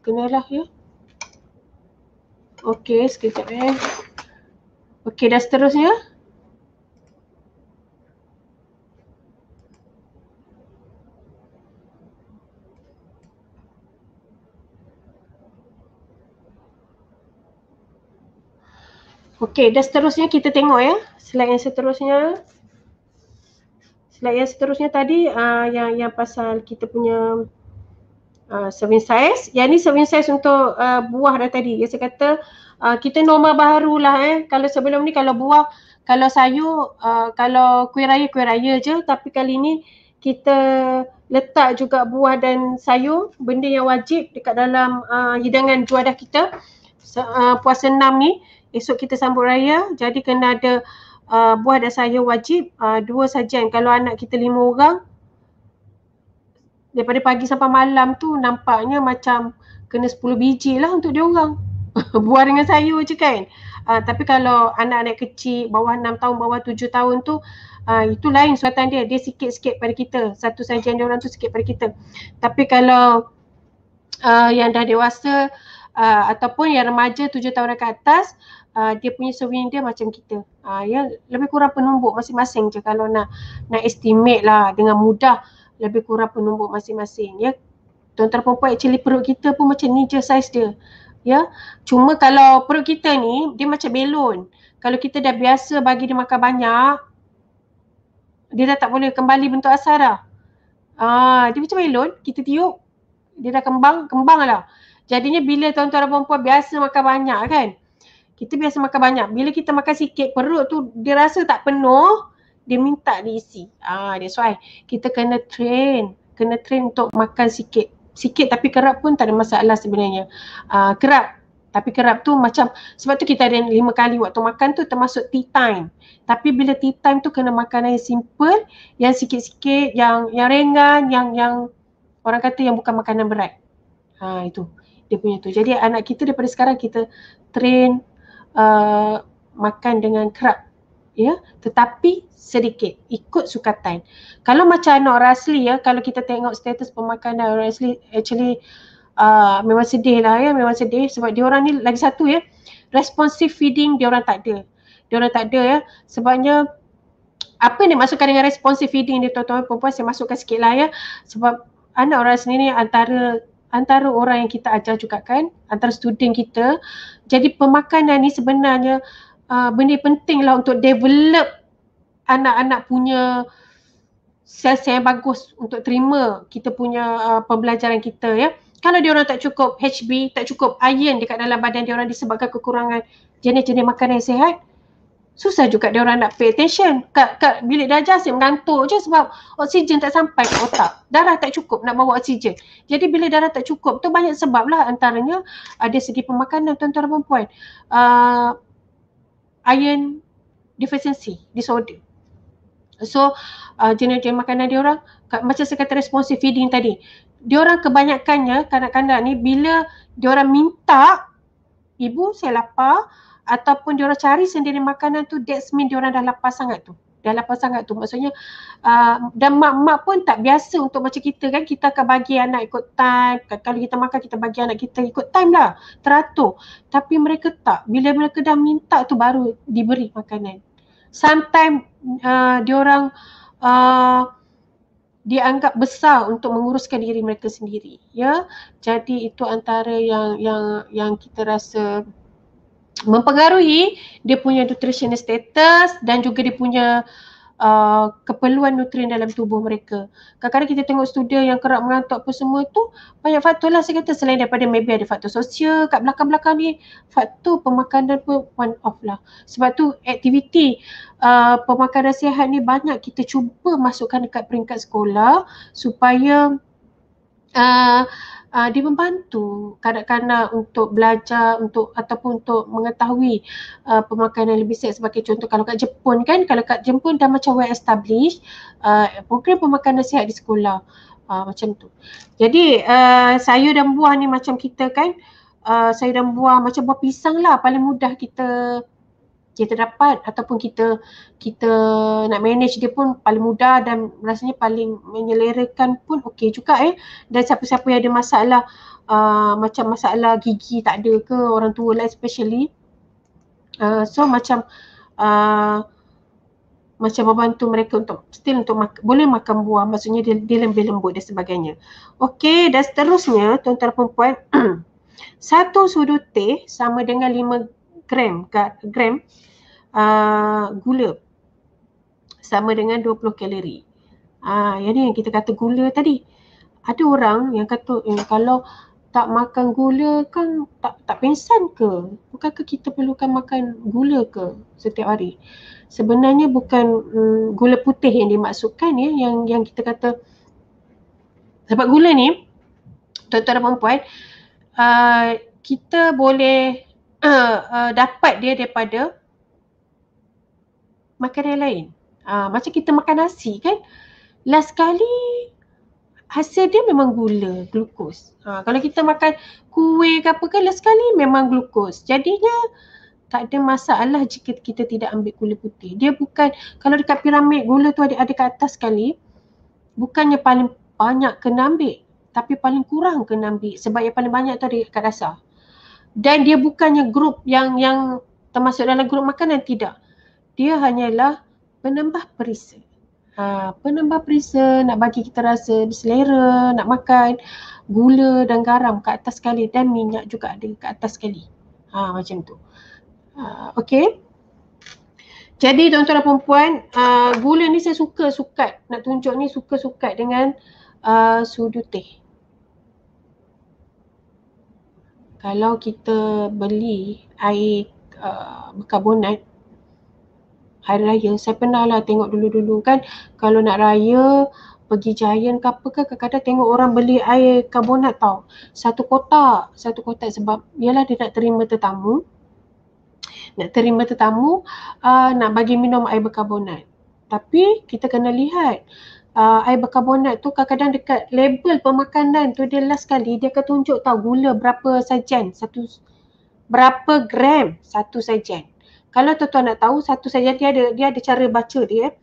Kenalah ya. Okey, sekejap Okey, dah seterusnya. Okey, dah seterusnya kita tengok ya. Slide yang seterusnya. Slide yang seterusnya tadi yang pasal kita punya serving size. Yang ni serving size untuk buah dah tadi. Dia kata kita norma barulah Kalau sebelum ni kalau buah, kalau sayur, kalau kuih raya je. Tapi kali ni kita letak juga buah dan sayur, benda yang wajib dekat dalam hidangan juadah kita. Puasa 6 ni, esok kita sambut raya. Jadi kena ada buah dan sayur wajib, 2 sajian. Kalau anak kita 5 orang, daripada pagi sampai malam tu nampaknya macam kena 10 biji lah untuk dia orang. Buah dengan sayur je kan. Tapi kalau anak-anak kecil bawah 6 tahun, bawah 7 tahun tu itu lain suatan dia. Dia sikit-sikit pada kita. Satu sajian dia orang tu sikit pada kita. Tapi kalau yang dah dewasa ataupun yang remaja 7 tahun ke atas, dia punya serving dia macam kita. Ya, lebih kurang penumbuk masing-masing je kalau nak estimate lah dengan mudah. Lebih kurang penumbuk masing-masing ya. Tuan-tuan perempuan actually perut kita pun macam ni je saiz dia. Ya. Cuma kalau perut kita ni dia macam belon. Kalau kita dah biasa bagi dia makan banyak, dia dah tak boleh kembali bentuk asal dah. Dia macam belon, kita tiup dia dah kembang lah. Jadinya bila tuan-tuan perempuan biasa makan banyak kan, kita biasa makan banyak, bila kita makan sikit perut tu dia rasa tak penuh, dia minta diisi. That's why kita kena train untuk makan sikit tapi kerap pun tak ada masalah sebenarnya. Kerap, tapi kerap tu macam, sebab tu kita ada 5 kali waktu makan tu termasuk tea time. Tapi bila tea time tu kena makanan yang simple, yang sikit-sikit, yang ringan, yang orang kata yang bukan makanan berat. Itu dia punya tu. Jadi anak kita daripada sekarang kita train makan dengan kerap ya, tetapi sedikit ikut sukatan. Kalau macam anak orang asli ya, kalau kita tengok status pemakanan orang asli, actually memang sedih lah ya, memang sedih sebab dia orang ni lagi satu ya, responsive feeding dia orang tak ada. Ya, sebabnya apa yang dimaksudkan dengan responsive feeding ni tuan-tuan perempuan, saya masukkan sikit lah ya, sebab anak orang asli ni antara orang yang kita ajar juga kan, antara student kita. Jadi pemakanan ni sebenarnya benda penting lah untuk develop anak-anak punya sel-sel yang bagus untuk terima kita punya pembelajaran kita ya. Kalau dia orang tak cukup HB, tak cukup iron dekat dalam badan dia orang disebabkan kekurangan jenis-jenis makanan yang sihat, susah juga dia orang nak pay attention. Kat bilik darjah asyik mengantuk je sebab oksigen tak sampai ke otak. Darah tak cukup nak bawa oksigen. Jadi bila darah tak cukup tu banyak sebab lah, antaranya ada segi pemakanan tuan-tuan dan perempuan. Iron deficiency disorder. So jenis-jenis makanan dia orang macam saya kata responsive feeding tadi. Dia orang kebanyakannya kanak-kanak ni bila dia orang minta, ibu saya lapar, ataupun dia orang cari sendiri makanan tu, that's mean dia orang dah lapar sangat tu. Maksudnya dan mak-mak pun tak biasa untuk macam kita kan, kita akan bagi anak ikut time. Kalau kita makan kita bagi anak kita ikut time lah, teratur. Tapi mereka tak, bila mereka dah minta tu baru diberi makanan. Sometimes diorang dianggap besar untuk menguruskan diri mereka sendiri ya. Jadi itu antara yang kita rasa mempengaruhi dia punya nutritional status dan juga dia punya keperluan nutrien dalam tubuh mereka. Kadang-kadang kita tengok student yang kerap mengantuk apa semua tu, banyak faktor lah saya kata, selain daripada maybe ada faktor sosial kat belakang-belakang ni, faktor pemakanan pun one off lah. Sebab tu aktiviti pemakanan sihat ni banyak kita cuba masukkan dekat peringkat sekolah supaya dia membantu kanak-kanak untuk belajar ataupun untuk mengetahui pemakanan lebih sihat. Sebagai contoh, kalau kat Jepun kan, kalau kat Jepun dah macam well established program pemakanan sihat di sekolah macam tu. Jadi sayur dan buah ni macam kita kan, sayur dan buah macam buah pisang lah paling mudah kita kita dapat ataupun kita nak manage dia pun paling mudah dan rasanya paling menyelerakan pun okey juga Dan siapa-siapa yang ada masalah macam masalah gigi tak ada ke, orang tua lah especially, so macam membantu mereka untuk boleh makan buah, maksudnya dia lebih lembut dan sebagainya. Okey, dan seterusnya tuan-tuan dan puan, satu sudu teh sama dengan 5 gram gula sama dengan 20 kalori. Yang ni yang kita kata gula tadi. Ada orang yang kata kalau tak makan gula kan tak pengsan ke? Bukankah kita perlukan makan gula ke setiap hari? Sebenarnya bukan gula putih yang dimaksudkan yang kita kata. Sebab gula ni, tuan-tuan dan puan, kita boleh dapat dia daripada makanan lain. Macam kita makan nasi kan, last kali hasil dia memang gula, glukos. Kalau kita makan kuih ke apa kan, last kali memang glukos. Jadinya tak ada masalah jika kita tidak ambil gula putih. Dia bukan, kalau dekat piramid gula tu ada kat atas sekali, bukannya paling banyak kena ambil, tapi paling kurang kena ambil sebab yang paling banyak tu ada kat dasar. Dan dia bukannya grup yang termasuk dalam grup makanan, tidak. Dia hanyalah penambah perisa. Penambah perisa nak bagi kita rasa berselera, nak makan gula dan garam kat atas sekali dan minyak juga ada kat atas sekali. Macam tu. Okey. Jadi tuan-tuan dan puan, gula ni saya suka sukat nak tunjuk ni, suka sukat dengan sudu teh. Kalau kita beli air berkarbonat hari raya, saya pernah lah tengok dulu-dulu kan, kalau nak raya pergi Giant ke apa ke, kadang-kadang tengok orang beli air karbonat tau, satu kotak sebab yalah dia nak terima tetamu, nak bagi minum air berkarbonat. Tapi kita kena lihat air berkarbonat tu kadang-kadang dekat label pemakanan tu dia last kali dia akan tunjuk tau gula berapa sajian, berapa gram satu sajian. Kalau tuan-tuan nak tahu satu sajian dia ada cara baca dia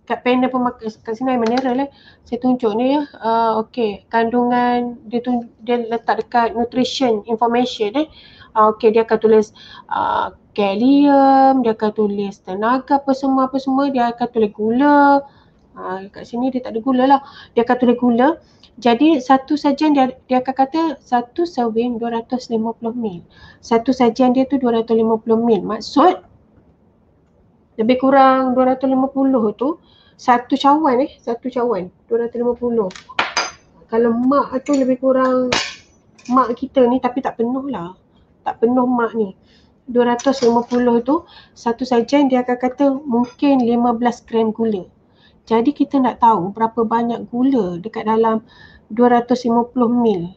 kat panel pemakan, kat sini air mineral saya tunjuk ni okey, kandungan dia letak dekat nutrition information okey, dia akan tulis kalium, dia akan tulis tenaga apa semua dia akan tulis gula. Kat sini dia tak ada gula lah, dia akan tulis gula. Jadi satu sajian dia akan kata satu serving 250 ml. Satu sajian dia tu 250 ml. Maksud lebih kurang 250 tu satu cawan 250. Kalau mak tu lebih kurang mak kita ni, tapi tak penuh lah. Tak penuh mak ni. 250 tu satu sajian dia akan kata mungkin 15 gram gula. Jadi kita nak tahu berapa banyak gula dekat dalam 250 ml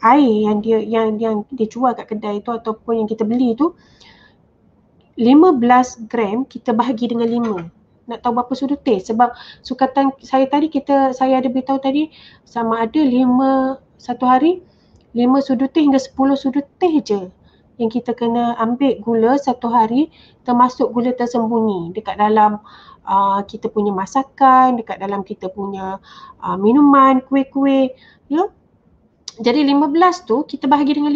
air yang dia jual kat kedai tu ataupun yang kita beli tu. 15 gram kita bahagi dengan 5. Nak tahu berapa sudu teh, sebab sukatan saya tadi saya ada beritahu tadi sama ada 5 satu hari 5 sudu teh hingga 10 sudu teh je yang kita kena ambil gula satu hari, termasuk gula tersembunyi dekat dalam kita punya masakan, dekat dalam kita punya minuman, kuih-kuih, ya. Jadi 15 tu kita bahagi dengan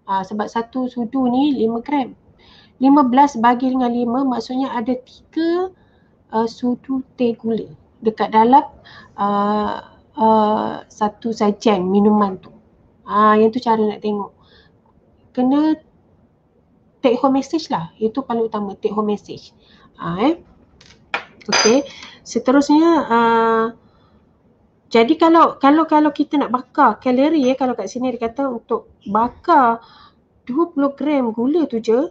5. Sebab satu sudu ni 5 gram. 15 bagi dengan 5 maksudnya ada 3 sudu teh gula dekat dalam satu sajian minuman tu. Yang tu cara nak tengok. Kena take home message lah. Itu paling utama, take home message. Okey. Seterusnya jadi kalau kita nak bakar kalori kalau kat sini dia kata untuk bakar 20 gram gula tu je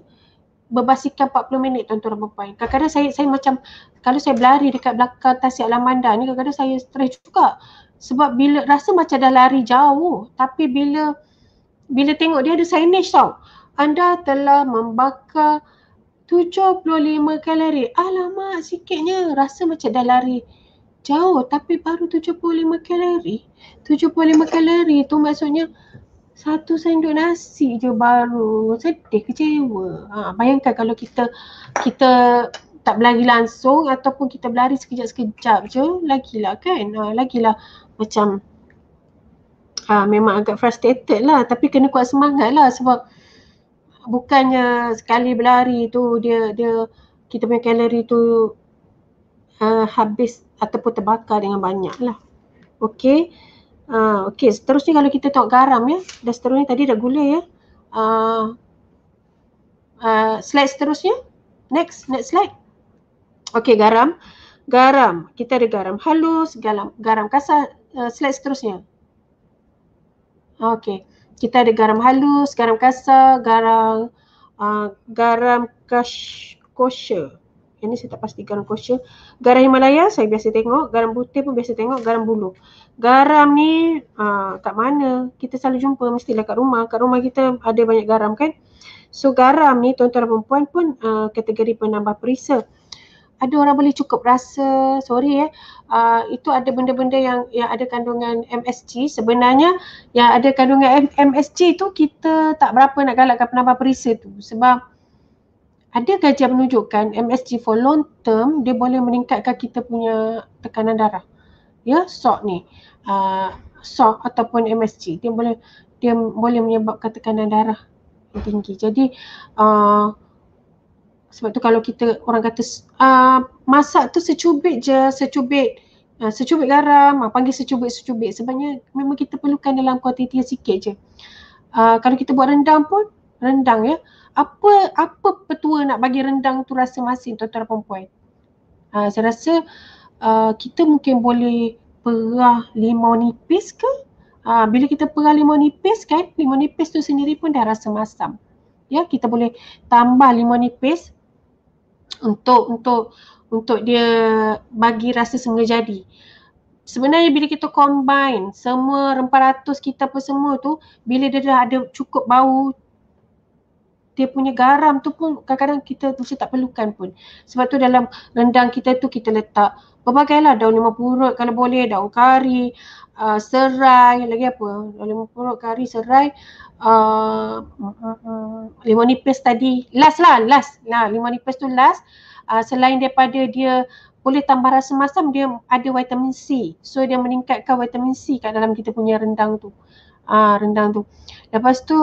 berbasikan 40 minit tuan-tuan dan puan. Kadang-kadang saya macam kalau saya berlari dekat belakang Tasik Alamanda ni kadang-kadang saya stres juga. Sebab bila rasa macam dah lari jauh, tapi bila tengok dia ada signage tau. Anda telah membakar 75 kalori. Alamak, sikitnya rasa macam dah lari jauh tapi baru 75 kalori. 75 kalori tu maksudnya 1 sendok nasi je baru. Sedih, kecewa. Bayangkan kalau kita tak berlari langsung ataupun kita berlari sekejap-sekejap je, lagilah kan. Lagilah macam memang agak frustrated lah, tapi kena kuat semangat lah sebab bukannya sekali berlari tu dia kita punya kalori tu habis ataupun terbakar dengan banyak lah. Okey. Okey, seterusnya kalau kita tengok garam ya. Dan seterusnya tadi dah gula ya. Slide seterusnya. Next slide. Okey, garam. Garam. Kita ada garam halus, garam kasar. Slide seterusnya. Okey. Kita ada garam halus, garam kasar, garam kosher. Ini saya tak pasti garam kosher. Garam Himalaya saya biasa tengok, garam putih pun biasa tengok, garam bulu. Garam ni kat mana? Kita selalu jumpa mestilah kat rumah. Kat rumah kita ada banyak garam kan? So garam ni tuan-tuan dan perempuan pun kategori penambah perisa. Ada orang boleh cukup rasa, sorry itu ada benda-benda yang ada kandungan MSG. Sebenarnya yang ada kandungan MSG tu kita tak berapa nak galakkan penambah perisa tu. Sebab ada kajian menunjukkan MSG for long term dia boleh meningkatkan kita punya tekanan darah. Ya, SOC ni. SOC ataupun MSG dia boleh menyebabkan tekanan darah yang tinggi. Jadi sebab tu kalau kita orang kata masak tu secubit je, secubit garam, panggil secubit. Sebenarnya memang kita perlukan dalam kuantiti yang sikit je. Kalau kita buat rendang pun, rendang ya. Apa petua nak bagi rendang tu rasa masin tuan-tuan dan perempuan? Saya rasa kita mungkin boleh perah limau nipis ke? Bila kita perah limau nipis kan, limau nipis tu sendiri pun dah rasa masam. Ya, kita boleh tambah limau nipis untuk dia bagi rasa semula jadi. Sebenarnya bila kita combine semua rempah ratus kita apa semua tu, bila dia dah ada cukup bau, dia punya garam tu pun kadang-kadang kita mesti tak perlukan pun. Sebab tu dalam rendang kita tu kita letak berbagai lah, daun limau purut kalau boleh, daun kari, serai, lagi apa? Daun limau purut, kari, serai, limau nipis tadi. Last. Limau nipis tu last. Selain daripada dia boleh tambah rasa masam, dia ada vitamin C. So dia meningkatkan vitamin C kat dalam kita punya rendang tu. Lepas tu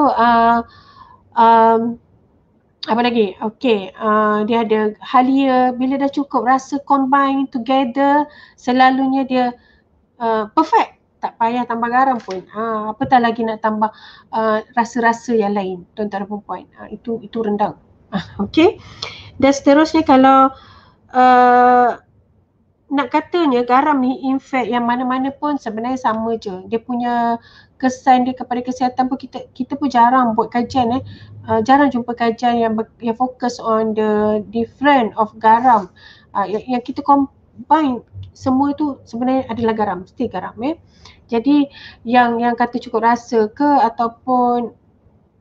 apa lagi? Okey, dia ada halia. Bila dah cukup rasa combine together, selalunya dia perfect. Tak payah tambah garam pun. Apatah lagi nak tambah rasa-rasa yang lain, tuan-tuan dan perempuan. Itu rendang. Okey. Dan seterusnya kalau nak katanya garam ni in fact yang mana-mana pun sebenarnya sama je. Dia punya kesan dia kepada kesihatan pun kita pun jarang buat kajian jarang jumpa kajian yang fokus on the different of garam. Yang kita combine semua tu sebenarnya adalah garam, mesti garam Jadi yang kata cukup rasa ke ataupun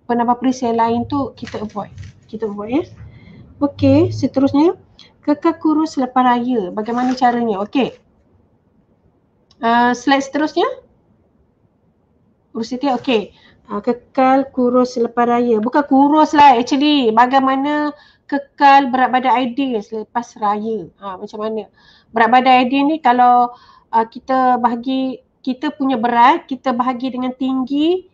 penambah perisa yang lain tu kita avoid ya. Okey, seterusnya kekal kurus selepas raya. Bagaimana caranya? Okey. Slide seterusnya. Urus setiap, okey. Kekal kurus selepas raya. Bukan kurus lah actually. Bagaimana kekal berat badan ideal selepas raya. Macam mana? Berat badan ideal ni kalau kita bahagi, kita punya berat, kita bahagi dengan tinggi.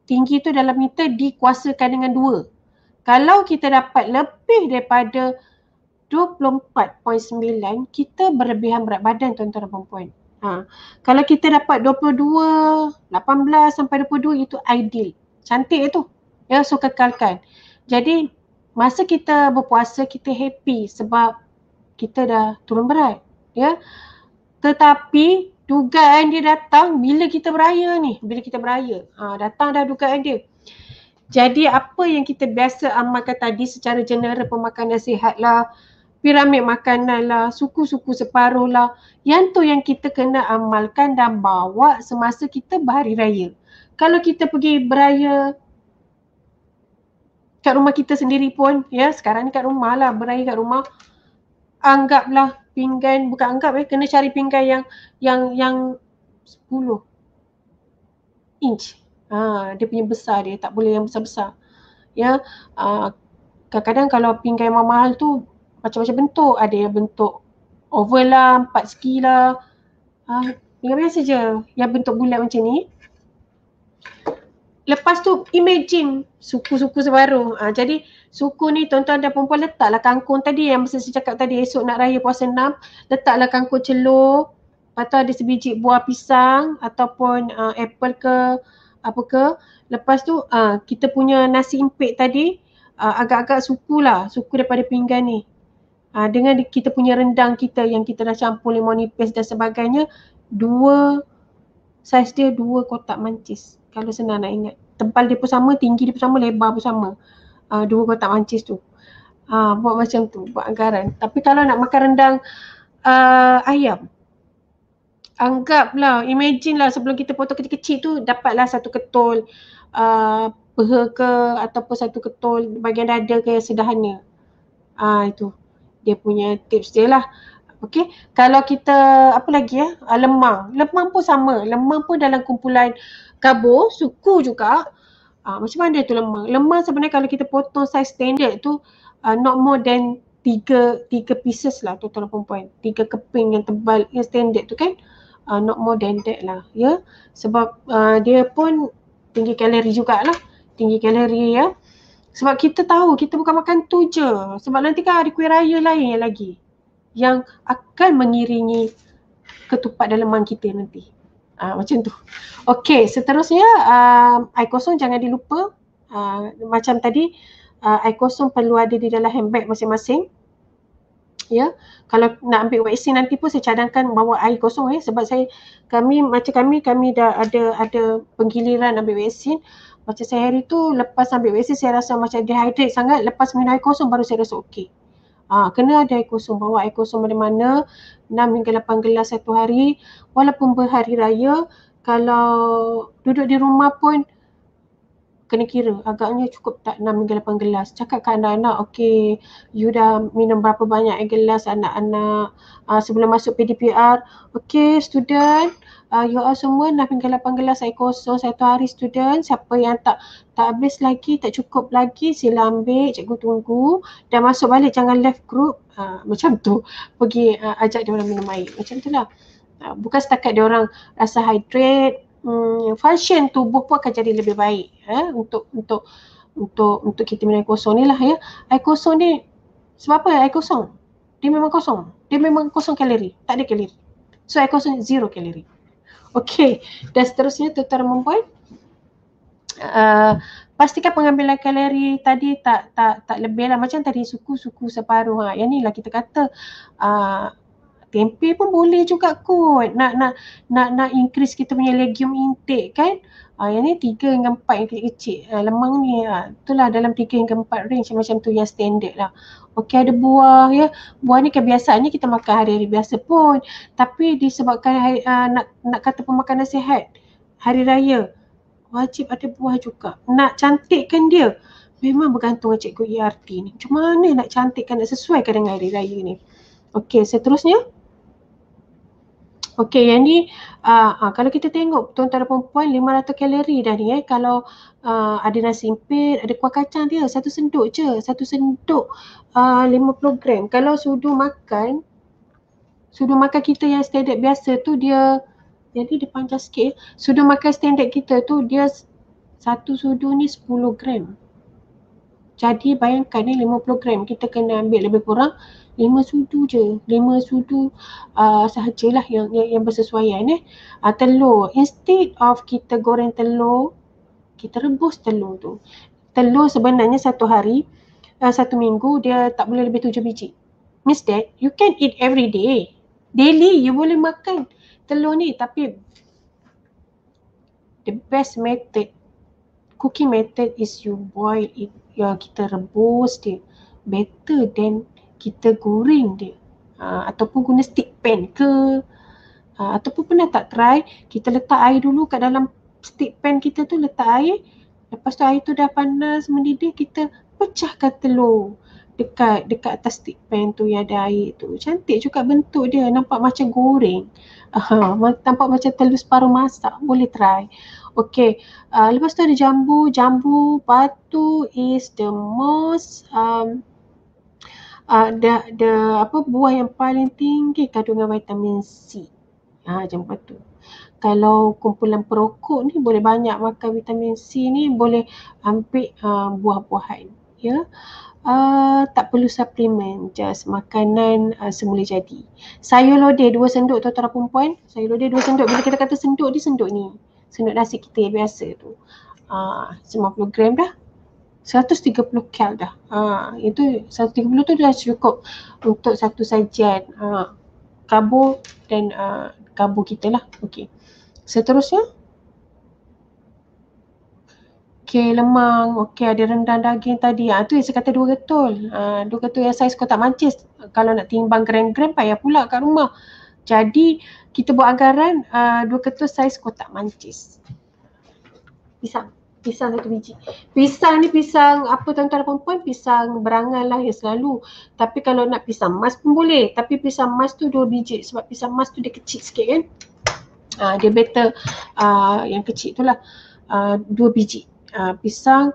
Tinggi tu dalam meter dikuasakan dengan 2. Kalau kita dapat lebih daripada 24.9, kita berlebihan berat badan tuan-tuan dan perempuan. Kalau kita dapat 22, 18 sampai 22 itu ideal. Cantik itu. Ya, so kekalkan. Jadi masa kita berpuasa kita happy sebab kita dah turun berat. Ya. Tetapi dugaan dia datang bila kita beraya ni. Datang dah dugaan dia. Jadi apa yang kita biasa amalkan tadi secara general, pemakanan sihat lah, piramid makanan lah, suku-suku separuh lah. Yang tu yang kita kena amalkan dan bawa semasa kita berhari raya. Kalau kita pergi beraya kat rumah kita sendiri pun, ya sekarang ni kat rumah lah, beraya kat rumah, anggaplah pinggan, bukan anggap kena cari pinggan yang 10 inch. Dia punya besar dia, tak boleh yang besar-besar. Ya, kadang-kadang kalau pinggan yang mahal tu macam-macam bentuk. Ada yang bentuk oval lah, 4 segi lah. Pinggan biasa je yang bentuk bulat macam ni. Lepas tu imagine suku-suku sebaru. Jadi suku ni tuan-tuan dan perempuan letaklah kangkung tadi yang masa saya cakap tadi, esok nak raya puasa 6, letaklah kangkung celur. Lepas tu ada sebiji buah pisang ataupun apple ke apa ke. Lepas tu kita punya nasi impit tadi agak-agak suku lah, suku daripada pinggan ni. Dengan kita punya rendang kita yang kita dah campur limau nipis dan sebagainya, saiz dia 2 kotak mancis. Kalau senang nak ingat. Tebal dia pun sama, tinggi dia pun sama, lebar pun sama. 2 kotak mancis tu. Buat macam tu, buat anggaran. Tapi kalau nak makan rendang ayam, anggaplah, imagine lah sebelum kita potong kecil-kecil tu, dapatlah satu ketul peha ke ataupun satu ketul bahagian dada ke yang sederhana. Itu dia punya tips dia lah. Okey, kalau kita apa lagi lemang. Lemang pun sama. Lemang pun dalam kumpulan karbo, suku juga. Macam mana tu lemang? Lemang sebenarnya kalau kita potong saiz standard tu not more than 3 pieces lah tuan-tuan perempuan. 3 keping yang tebal yang standard tu kan. Not more than that lah ya. Sebab dia pun tinggi kalori jugalah. Tinggi kalori ya. Sebab kita tahu kita bukan makan tu je. Sebab nanti kan ada kuih raya lain lagi yang akan mengiringi ketupat daleman kita nanti. Macam tu. Okey, seterusnya air kosong jangan dilupa. Macam tadi air kosong perlu ada di dalam handbag masing-masing. Ya, kalau nak ambil vaksin nanti pun saya cadangkan bawa air kosong sebab kami dah ada penggiliran ambil vaksin. Macam saya hari tu lepas ambil vaksin saya rasa macam dehydrate sangat, lepas minum air kosong baru saya rasa okey. Kena ada air kosong, bawa air kosong mana-mana 6 hingga 8 gelas satu hari. Walaupun berhari raya, kalau duduk di rumah pun kena kira agaknya cukup tak 6 hingga 8 gelas. Cakap ke anak-anak, okey, you dah minum berapa banyak gelas anak-anak sebelum masuk PDPR. Okey, student, you all semua 6 hingga 8 gelas air kosong satu hari student. Siapa yang tak habis lagi, tak cukup lagi, sila ambil, cikgu tunggu. Dan masuk balik jangan left group. Macam tu, pergi ajak dia orang minum air. Macam tu lah. Bukan setakat dia orang rasa hydrate, function tubuh pun akan jadi lebih baik untuk kita minum air kosong ni lah ya. Air kosong ni sebab apa air kosong? Dia memang kosong. Dia memang kosong kalori, tak ada kalori. So air kosong 0 kalori. Okey, dan seterusnya tuan-tuan dan puan-puan, pastikan pengambilan kalori tadi tak lebih lah macam tadi suku-suku separuh. Yang ni lah kita kata tempe pun boleh juga kot nak increase kita punya legume intake kan. Yang ni 3 hingga 4 yang kecil-kecil. Lemang ni itulah dalam 3 hingga 4 range macam tu yang standard lah. Okey, ada buah ya. Buah ni kebiasaannya kita makan hari-hari biasa pun, tapi disebabkan nak kata pemakanan sihat hari raya, wajib ada buah juga. Nak cantikkan dia memang bergantung dengan cikgu ERT ni. Macam mana nak cantikkan, nak sesuaikan dengan hari raya ni. Okey, seterusnya. Okey, yang ni kalau kita tengok tuan-tuan dan perempuan 500 kalori dah ni kalau ada nasi impit, ada kuah kacang dia satu senduk je, satu senduk 50 gram. Kalau sudu makan kita yang standard biasa tu dia, jadi dia panjang sikit. Sudu makan standard kita tu dia satu sudu ni 10 gram. Jadi bayangkan ni 50 gram, kita kena ambil lebih kurang 5 sudu je. 5 sudu sahajalah yang bersesuaian telur, instead of kita goreng telur, kita rebus telur tu. Telur sebenarnya satu hari, satu minggu dia tak boleh lebih 7 biji. Means that you can eat every day. Daily you boleh makan telur ni, tapi the best method, cooking method is you boil it. Kita rebus dia. Better than kita goreng dia. Ataupun guna stick pan ke. Ataupun pernah tak try, kita letak air dulu kat dalam stick pan kita tu, letak air. Lepas tu air tu dah panas, mendidih, kita pecahkan telur. dekat atas stick pan tu yang ada air tu. Cantik juga bentuk dia, nampak macam goreng. Nampak macam telur separuh masak, boleh try. Okey, lepas tu ada jambu. Jambu batu is the most buah yang paling tinggi kandungan vitamin C. Jambu batu. Kalau kumpulan perokok ni boleh banyak makan vitamin C ni, boleh ambil buah-buahan, ya. Tak perlu suplemen, just makanan semula jadi. Sayur lodeh 2 sendok tuan-tuan dan puan-puan. Sayur lodeh 2 sendok. Bila kita kata sendok, dia sendok ni. Sendok nasi kita biasa tu. 50 gram dah. 130 kal dah. Itu 130 tu dah cukup untuk satu sajian karbo dan karbo kita lah. Okey. Seterusnya. Okey, lemang. Okey, ada rendang daging tadi. Tu yang saya kata 2 ketul. 2 ketul yang saiz kotak mancis. Kalau nak timbang gram-gram payah pula kat rumah. Jadi, kita buat anggaran 2 ketul saiz kotak mancis. Pisang 1 biji. Pisang ni pisang apa tuan-tuan dan puan-puan? Pisang berangan lah ya selalu. Tapi kalau nak pisang emas pun boleh. Tapi pisang emas tu 2 biji. Sebab pisang emas tu dia kecil sikit kan. Dia better yang kecil tu lah. 2 biji. Pisang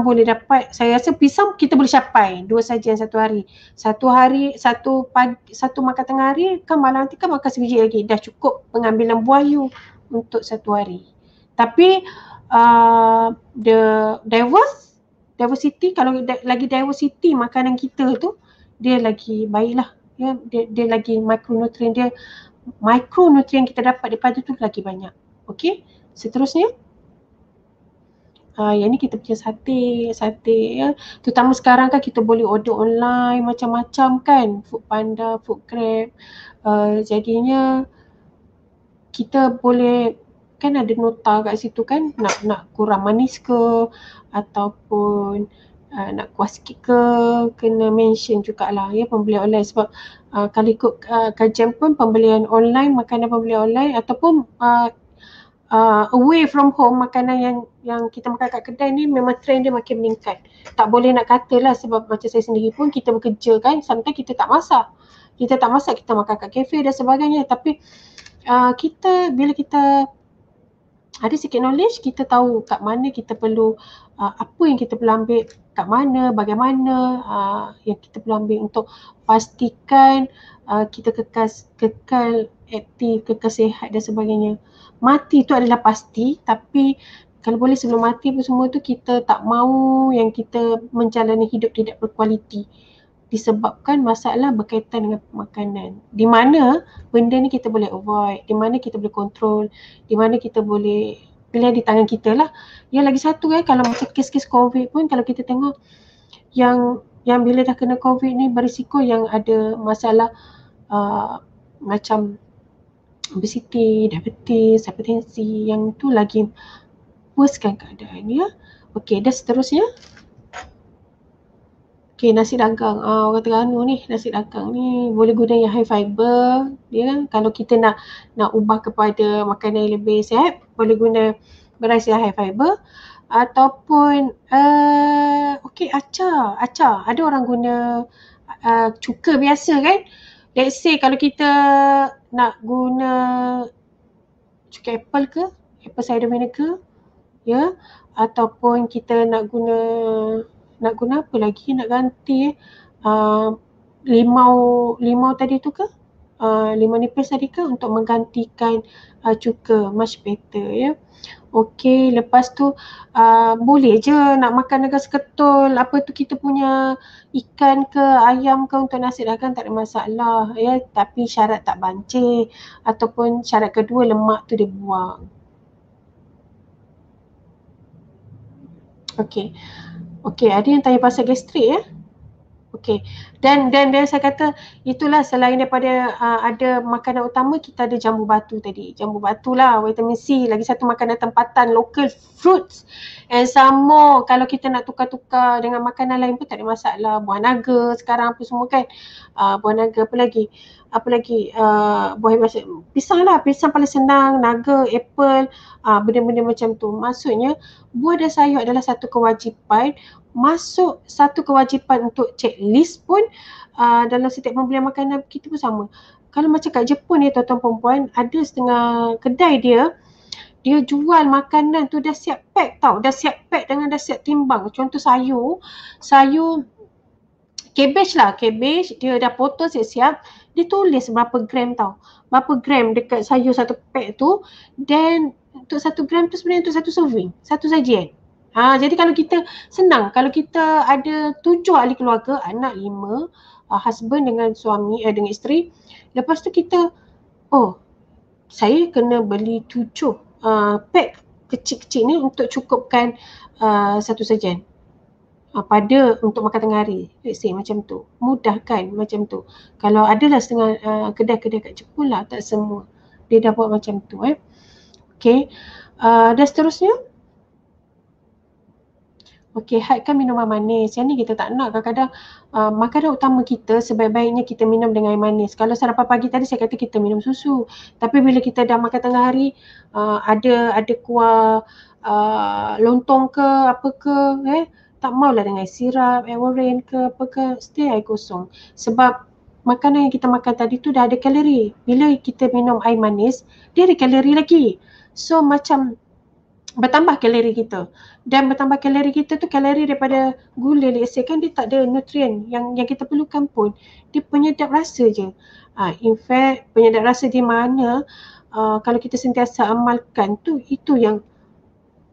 boleh dapat, saya rasa pisang kita boleh capai 2 sajian satu hari. Satu makan tengah hari kan, malam nanti kan makan sebiji lagi. Dah cukup pengambilan buah you untuk satu hari. Tapi diversity, kalau lagi diversity makanan kita tu, dia lagi baik lah. Ya, dia lagi mikronutrien kita dapat daripada tu lagi banyak. Okey, seterusnya. Yang ni kita punya sate ya. Terutama sekarang kan kita boleh order online macam-macam kan. Foodpanda, Foodgrab. Jadinya kita boleh kan ada nota kat situ kan, nak kurang manis ke ataupun nak kuas sikit ke, kena mention jugalah ya pembelian online. Sebab kalau ikut kajian pun pembelian online, makanan pembelian online ataupun away from home, makanan yang kita makan kat kedai ni memang trend dia makin meningkat. Tak boleh nak kata lah, sebab macam saya sendiri pun kita bekerja kan, sometimes kita tak masak. Kita makan kat kafe dan sebagainya. Tapi bila kita ada sikit knowledge, kita tahu kat mana kita perlu, apa yang kita perlu ambil, kat mana, bagaimana yang kita perlu ambil untuk pastikan kita kekal aktif, kekal sihat dan sebagainya. Mati tu adalah pasti, tapi kalau boleh sebelum mati pun semua tu kita tak mahu yang kita menjalani hidup tidak berkualiti disebabkan masalah berkaitan dengan makanan. Di mana benda ni kita boleh avoid, di mana kita boleh kontrol, di mana kita boleh pilihan di tangan kita lah. Yang lagi satu kan, kalau macam kes-kes COVID pun, kalau kita tengok yang bila dah kena COVID ni berisiko yang ada masalah macam obesiti, diabetes, hipertensi, yang tu lagi worsekan keadaan ya. Okey, dan seterusnya. Okey, nasi dagang. Orang Terengganu ni, nasi dagang ni boleh guna yang high fiber. Dia kan, kalau kita nak ubah kepada makanan yang lebih sihat, boleh guna beras yang high fiber. Ataupun okey, acar. Ada orang guna cuka biasa kan. Let's say kalau kita nak guna cuka apple ke, apple cider vinegar ya, ataupun kita nak guna apa lagi, nak ganti limau tadi tu ke, limau nipis tadi ke, untuk menggantikan cuka, much better ya. Okey, lepas tu boleh je nak makan dengan seketul apa tu kita punya ikan ke ayam ke untuk nasi dagang, tak ada masalah ya, tapi syarat tak bancir ataupun syarat kedua lemak tu dia buang. Okey, ada yang tanya pasal gastrik ya. Okey, Dan saya kata itulah selain daripada ada makanan utama, kita ada jambu batu tadi. Jambu batu lah, vitamin C, lagi satu makanan tempatan, local fruits. And some more, kalau kita nak tukar-tukar dengan makanan lain pun tak ada masalah. Buah naga sekarang apa semua kan. Buah naga apa lagi? Buah pisang lah, pisang paling senang, naga, apple, benda-benda macam tu. Maksudnya buah dan sayur adalah satu kewajipan, masuk satu kewajipan untuk checklist pun dalam setiap pembelian makanan kita pun sama. Kalau macam kat Jepun ni tuan-tuan perempuan, ada setengah kedai dia jual makanan tu dah siap pack tau, dah siap pack dengan dah siap timbang. Contoh sayur cabbage dia dah potong siap-siap, dia tulis berapa gram tau, berapa gram dekat sayur satu pack tu, dan untuk 1 gram tu sebenarnya untuk satu serving, satu sajian. Jadi kalau kita senang, kalau kita ada 7 ahli keluarga, anak 5, husband dengan suami, dengan isteri, lepas tu kita, saya kena beli 7 pack kecil-kecil ni untuk cukupkan satu sajian pada untuk makan tengah hari. Let's say macam tu, mudah kan macam tu. Kalau adalah setengah kedai-kedai kat Jepun lah, tak semua dia dah buat macam tu. Okay, dan seterusnya, hadkan minuman manis. Yang ni kita tak nak. Kadang-kadang makanan utama kita sebaik-baiknya kita minum dengan air manis. Kalau sarapan pagi tadi saya kata kita minum susu. Tapi bila kita dah makan tengah hari, ada kuah lontong ke apa ke, tak maulah dengan air sirap, air oren ke apa ke, still air kosong. Sebab makanan yang kita makan tadi tu dah ada kalori. Bila kita minum air manis, dia ada kalori lagi. So macam bertambah kalori kita, dan bertambah kalori kita tu kalori daripada gula, let's say kan, dia tak ada nutrien yang kita perlukan pun, dia penyedap rasa je. In fact penyedap rasa di mana kalau kita sentiasa amalkan tu, itu yang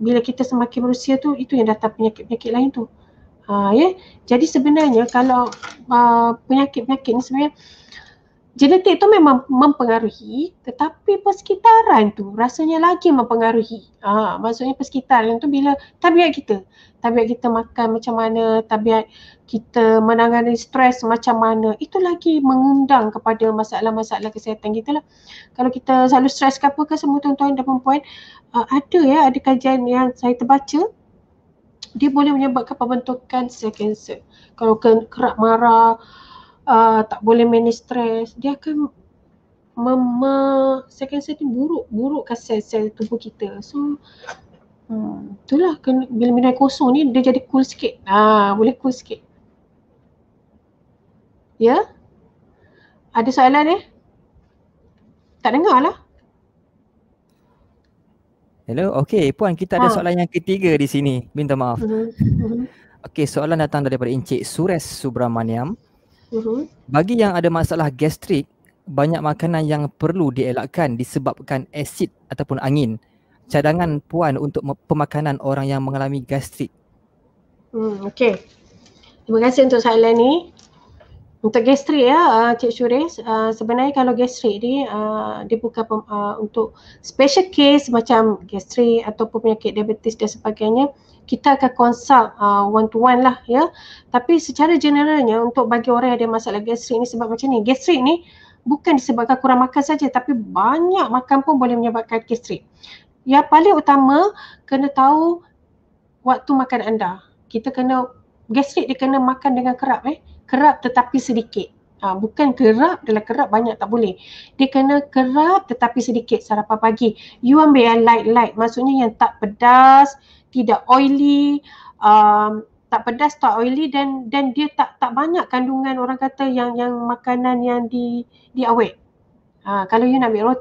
bila kita semakin berusia tu, itu yang datang penyakit-penyakit lain tu. Jadi sebenarnya kalau penyakit-penyakit ni sebenarnya genetik tu memang mempengaruhi, tetapi persekitaran tu rasanya lagi mempengaruhi. Maksudnya persekitaran tu bila tabiat kita makan macam mana, tabiat kita menangani stres macam mana, itu lagi mengundang kepada masalah-masalah kesihatan kita lah. Kalau kita selalu stres ke apa ke, semua tuan-tuan dan perempuan, ada kajian yang saya terbaca, dia boleh menyebabkan pembentukan sel kanser. Kalau kerap marah, tak boleh manage stres, dia akan sel kanser tu burukkan sel-sel tubuh kita. So itulah, bila minum air kosong ni dia jadi cool sikit. Boleh cool sikit. Ya? Ada soalan Tak dengar lah. Hello, okey Puan, kita ada soalan yang ketiga di sini. Minta maaf. Okey, soalan datang daripada Encik Suresh Subramaniam. Bagi yang ada masalah gastrik, banyak makanan yang perlu dielakkan disebabkan asid ataupun angin. Cadangan Puan untuk pemakanan orang yang mengalami gastrik. Okey. Terima kasih untuk soalan ni. Untuk gastrik Cik Suresh, sebenarnya kalau gastrik ni dia bukan untuk special case macam gastrik ataupun penyakit diabetes dan sebagainya, kita akan consult one to one lah ya. Tapi secara generalnya untuk bagi orang yang ada masalah gastrik ni, sebab macam ni, gastrik ni bukan disebabkan kurang makan saja, tapi banyak makan pun boleh menyebabkan gastrik. Yang paling utama, kena tahu waktu makan anda. Kita kena, gastrik dia kena makan dengan kerap kerap tetapi sedikit. Bukan kerap banyak, tak boleh. Dia kena kerap tetapi sedikit sarapan pagi. You ambil yang light, maksudnya yang tak pedas, tidak oily, tak pedas, tak oily, dan dia tak banyak kandungan, orang kata yang makanan yang diawet. Kalau you nak ambil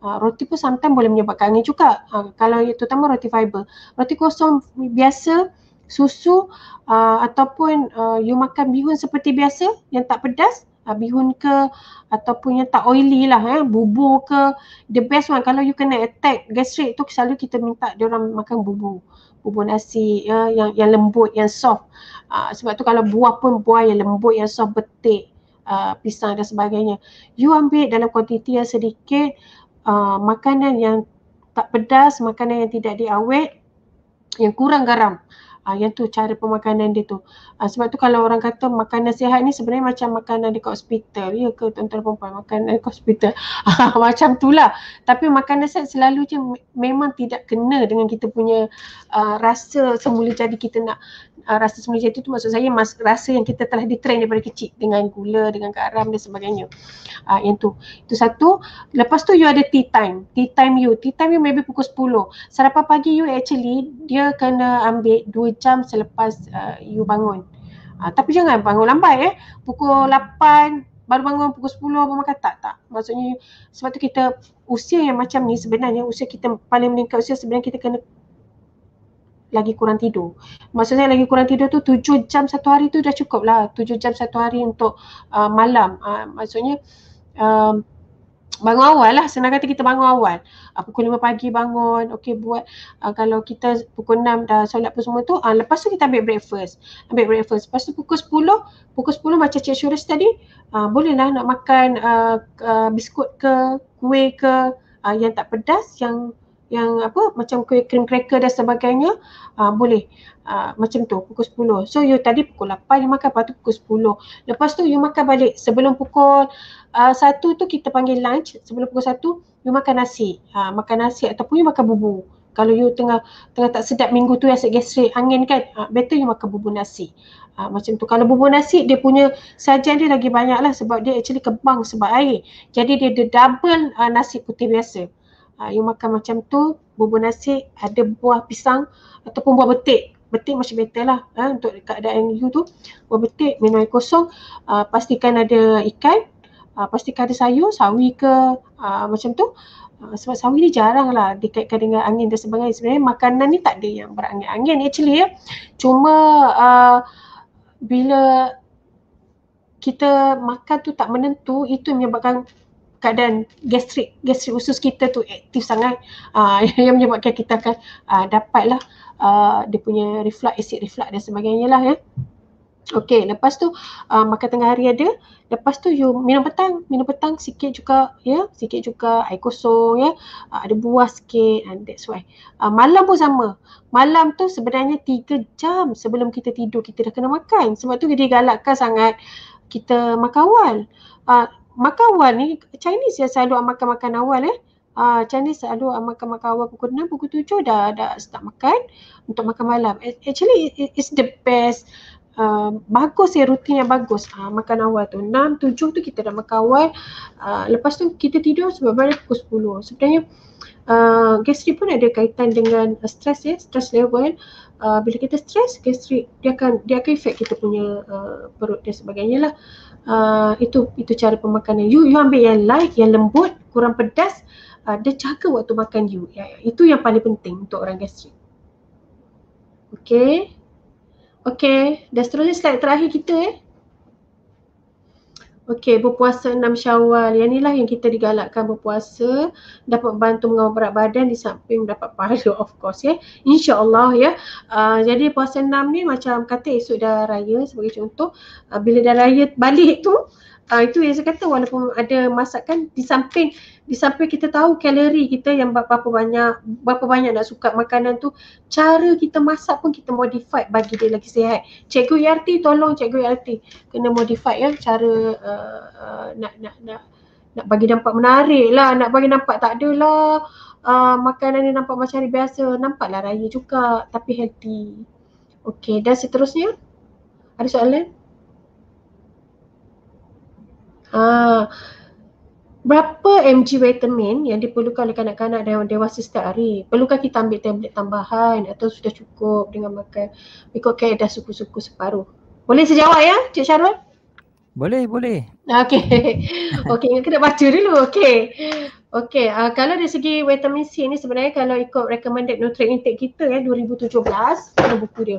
roti pun sometimes boleh menyebabkan angin juga. Kalau terutama roti fiber. Roti kosong biasa, susu, ataupun you makan bihun seperti biasa yang tak pedas, bihun ke ataupun yang tak oily lah, bubur ke, the best one. Kalau you kena attack gastrik tu, selalu kita minta diorang makan bubur nasi yang lembut, yang soft. Sebab tu kalau buah pun buah yang lembut, yang soft, betik, pisang dan sebagainya. You ambil dalam kuantiti yang sedikit, makanan yang tak pedas, makanan yang tidak diawet, yang kurang garam. Yang tu cara pemakanan dia tu. Sebab tu kalau orang kata makanan sihat ni sebenarnya macam makanan dekat hospital. Ya ke tuan-tuan perempuan, makanan dekat hospital. Macam tu lah. Tapi makanan sihat selalu je memang tidak kena dengan kita punya rasa semula jadi kita nak. Rasa semula jadi tu maksud saya rasa yang kita telah ditrain daripada kecil dengan gula, dengan garam dan sebagainya. Yang tu. Itu satu. Lepas tu you ada tea time. Tea time you maybe pukul 10. Sarapan pagi you actually dia kena ambil 2 jam selepas you bangun. Tapi jangan bangun lambat Pukul 8 baru bangun, pukul 10 baru makan. Tak. Maksudnya sebab tu kita usia yang macam ni sebenarnya usia kita paling meningkat usia sebenarnya kita kena lagi kurang tidur. Maksud saya lagi kurang tidur tu 7 jam satu hari tu dah cukup lah. 7 jam satu hari untuk malam. Maksudnya bangun awal lah, senang kata kita bangun awal. Pukul 5 pagi bangun, okey buat kalau kita pukul 6 dah solat apa semua tu, lepas tu kita ambil breakfast. Lepas tu pukul 10 macam Cik Syuris tadi, bolehlah nak makan biskut ke, kuih ke, yang tak pedas, yang apa macam kuih cream cracker dan sebagainya, boleh. Macam tu pukul 10. So you tadi pukul 8 you makan, lepas tu pukul 10. Lepas tu you makan balik sebelum pukul 1 tu kita panggil lunch. Sebelum pukul 1 you makan nasi. Makan nasi ataupun you makan bubur. Kalau you tengah tak sedap minggu tu asid gastrik, angin kan, better you makan bubur nasi. Macam tu. Kalau bubur nasi dia punya sajian dia lagi banyak lah sebab dia actually kebang sebab air. Jadi dia double nasi putih biasa. You makan macam tu, bubur nasi, ada buah pisang ataupun buah betik. Betik masih better lah untuk keadaan you tu. Buah betik, minum air kosong, pastikan ada ikan, pastikan ada sayur, sawi ke, macam tu. Sebab sawi ni jarang lah dikaitkan dengan angin dan sebagainya. Sebenarnya makanan ni tak ada yang berangin-angin actually Cuma bila kita makan tu tak menentu, itu menyebabkan keadaan gastrik usus kita tu aktif sangat, yang menyebabkan kita akan dapatlah dia punya acid reflux dan sebagainya lah Okey, lepas tu makan tengah hari ada, lepas tu you minum petang sikit juga sikit juga air kosong ada buah sikit, and that's why. Malam pun sama. Malam tu sebenarnya 3 jam sebelum kita tidur kita dah kena makan. Sebab tu dia galakkan sangat kita makan awal. Makan awal ni Chinese yang selalu makan awal Chinese selalu makan awal pukul 6, pukul 7 dah start makan untuk makan malam. Actually it's the best. Bagus rutin yang bagus. Makan awal tu 6, 7 tu kita dah makan awal. Lepas tu kita tidur sebab pukul 10. Sebenarnya gastrik pun ada kaitan dengan stres stress level. Bila kita stres, gastrik dia akan efek kita punya perut dan sebagainya lah. Itu cara pemakanan. You ambil yang light, yang lembut, kurang pedas, dia jaga waktu makan you. Itu yang paling penting untuk orang gastrik. Okey, dan seterusnya slide terakhir kita Okey, berpuasa 6 Syawal. Yang inilah yang kita digalakkan berpuasa, dapat bantu mengawal berat badan di samping dapat pahala of course InsyaAllah jadi puasa 6 ni macam kata esok dah raya sebagai contoh. Bila dah raya balik tu, itu yang saya kata walaupun ada masakan di samping kita tahu kalori kita yang berapa banyak nak suka makanan tu, cara kita masak pun kita modify bagi dia lagi sihat. Cikgu Yarti, tolong Cikgu Yarti kena modify cara nak bagi nampak menarik lah, nak bagi nampak tak adalah makanan ni nampak macam hari biasa, nampaklah raya juga tapi healthy. Okey, dan seterusnya ada soalan? Berapa mg vitamin yang diperlukan oleh kanak-kanak dan dewasa setiap hari? Perlukah kita ambil tablet tambahan atau sudah cukup dengan makan ikut kaedah suku-suku separuh? Boleh saya jawab Cik Syarul? Boleh. Okey, kena baca dulu. Okey, kalau dari segi vitamin C ni sebenarnya kalau ikut recommended nutrient intake kita 2017, ada buku dia.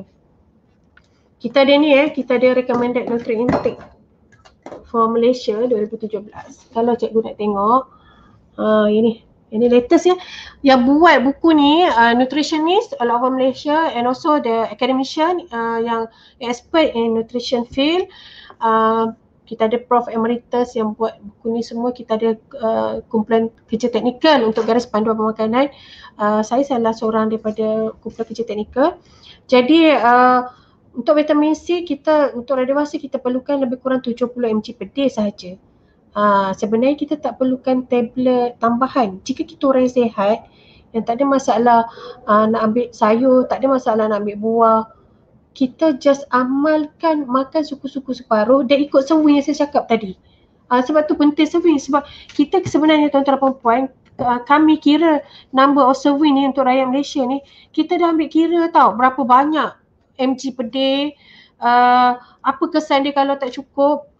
Kita ada ni kita ada recommended nutrient intake for Malaysia 2017. Kalau cikgu nak tengok, ini latest Yang buat buku ni nutritionist all over Malaysia and also the academician yang expert in nutrition field. kita ada Prof Emeritus yang buat buku ni semua, kita ada kumpulan kerja teknikal untuk garis panduan pemakanan. Saya salah seorang daripada kumpulan kerja teknikal. Jadi untuk vitamin C kita, untuk orang dewasa kita perlukan lebih kurang 70 mg per day sahaja. Sebenarnya kita tak perlukan tablet tambahan. Jika kita orang yang sihat, yang tak ada masalah nak ambil sayur, tak ada masalah nak ambil buah, kita just amalkan makan suku-suku separuh dan ikut serving yang saya cakap tadi. Sebab tu penting serving, sebab kita sebenarnya tuan-tuan dan puan-puan, kami kira number of serving ni untuk rakyat Malaysia ni, kita dah ambil kira tau berapa banyak mg per day, apa kesan dia kalau tak cukup.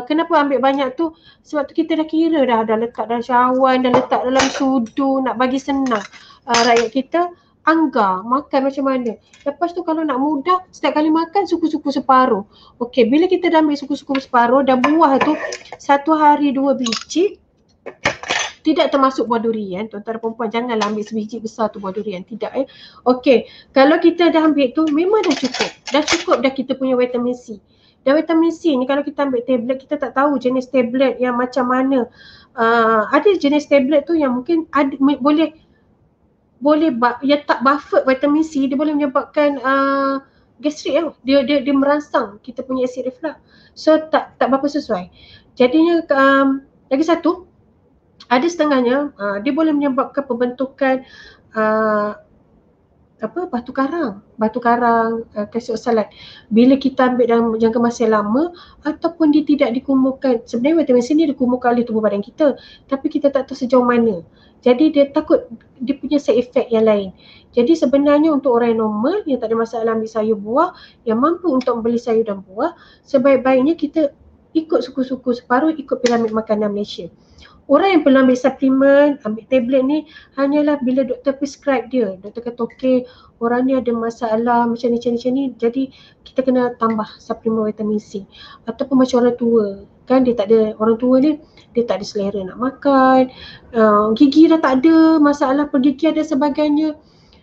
Kenapa ambil banyak tu? Sebab tu kita dah kira dah letak dalam cawan, dah letak dalam sudu, nak bagi senang rakyat kita anggar makan macam mana. Lepas tu kalau nak mudah, setiap kali makan suku-suku separuh. Okey, bila kita dah ambil suku-suku separuh dan buah tu 1 hari 2 biji, tidak termasuk buah durian. Tuan-tuan dan perempuan, janganlah ambil sebiji besar tu buah durian, tidak Okey, kalau kita dah ambil tu memang dah cukup. Dah cukup dah kita punya vitamin C. Dan vitamin C ni kalau kita ambil tablet, kita tak tahu jenis tablet yang macam mana. Ada jenis tablet tu yang mungkin ada, boleh yang tak buffer vitamin C, dia boleh menyebabkan gastrik dia merangsang kita punya acid reflux. So tak berapa sesuai. Jadinya lagi satu, ada setengahnya dia boleh menyebabkan pembentukan batu karang, kalsium oksalat bila kita ambil dalam jangka masa lama ataupun dia tidak dikumpulkan. Sebenarnya vitamin C ni dikumpulkan oleh tubuh badan kita, tapi kita tak tahu sejauh mana. Jadi dia takut dia punya side effect yang lain. Jadi sebenarnya untuk orang yang normal, yang tak ada masalah ambil sayur buah, yang mampu untuk membeli sayur dan buah, sebaik-baiknya kita ikut suku-suku separuh, ikut piramid makanan Malaysia. Orang yang perlu ambil suplemen, ambil tablet ni hanyalah bila doktor prescribe dia. Doktor kata okey, orang ni ada masalah macam ni, jadi kita kena tambah suplemen vitamin C. Ataupun macam orang tua, kan dia tak ada, orang tua ni dia tak ada selera nak makan, gigi dah tak ada, masalah pergigian dan sebagainya.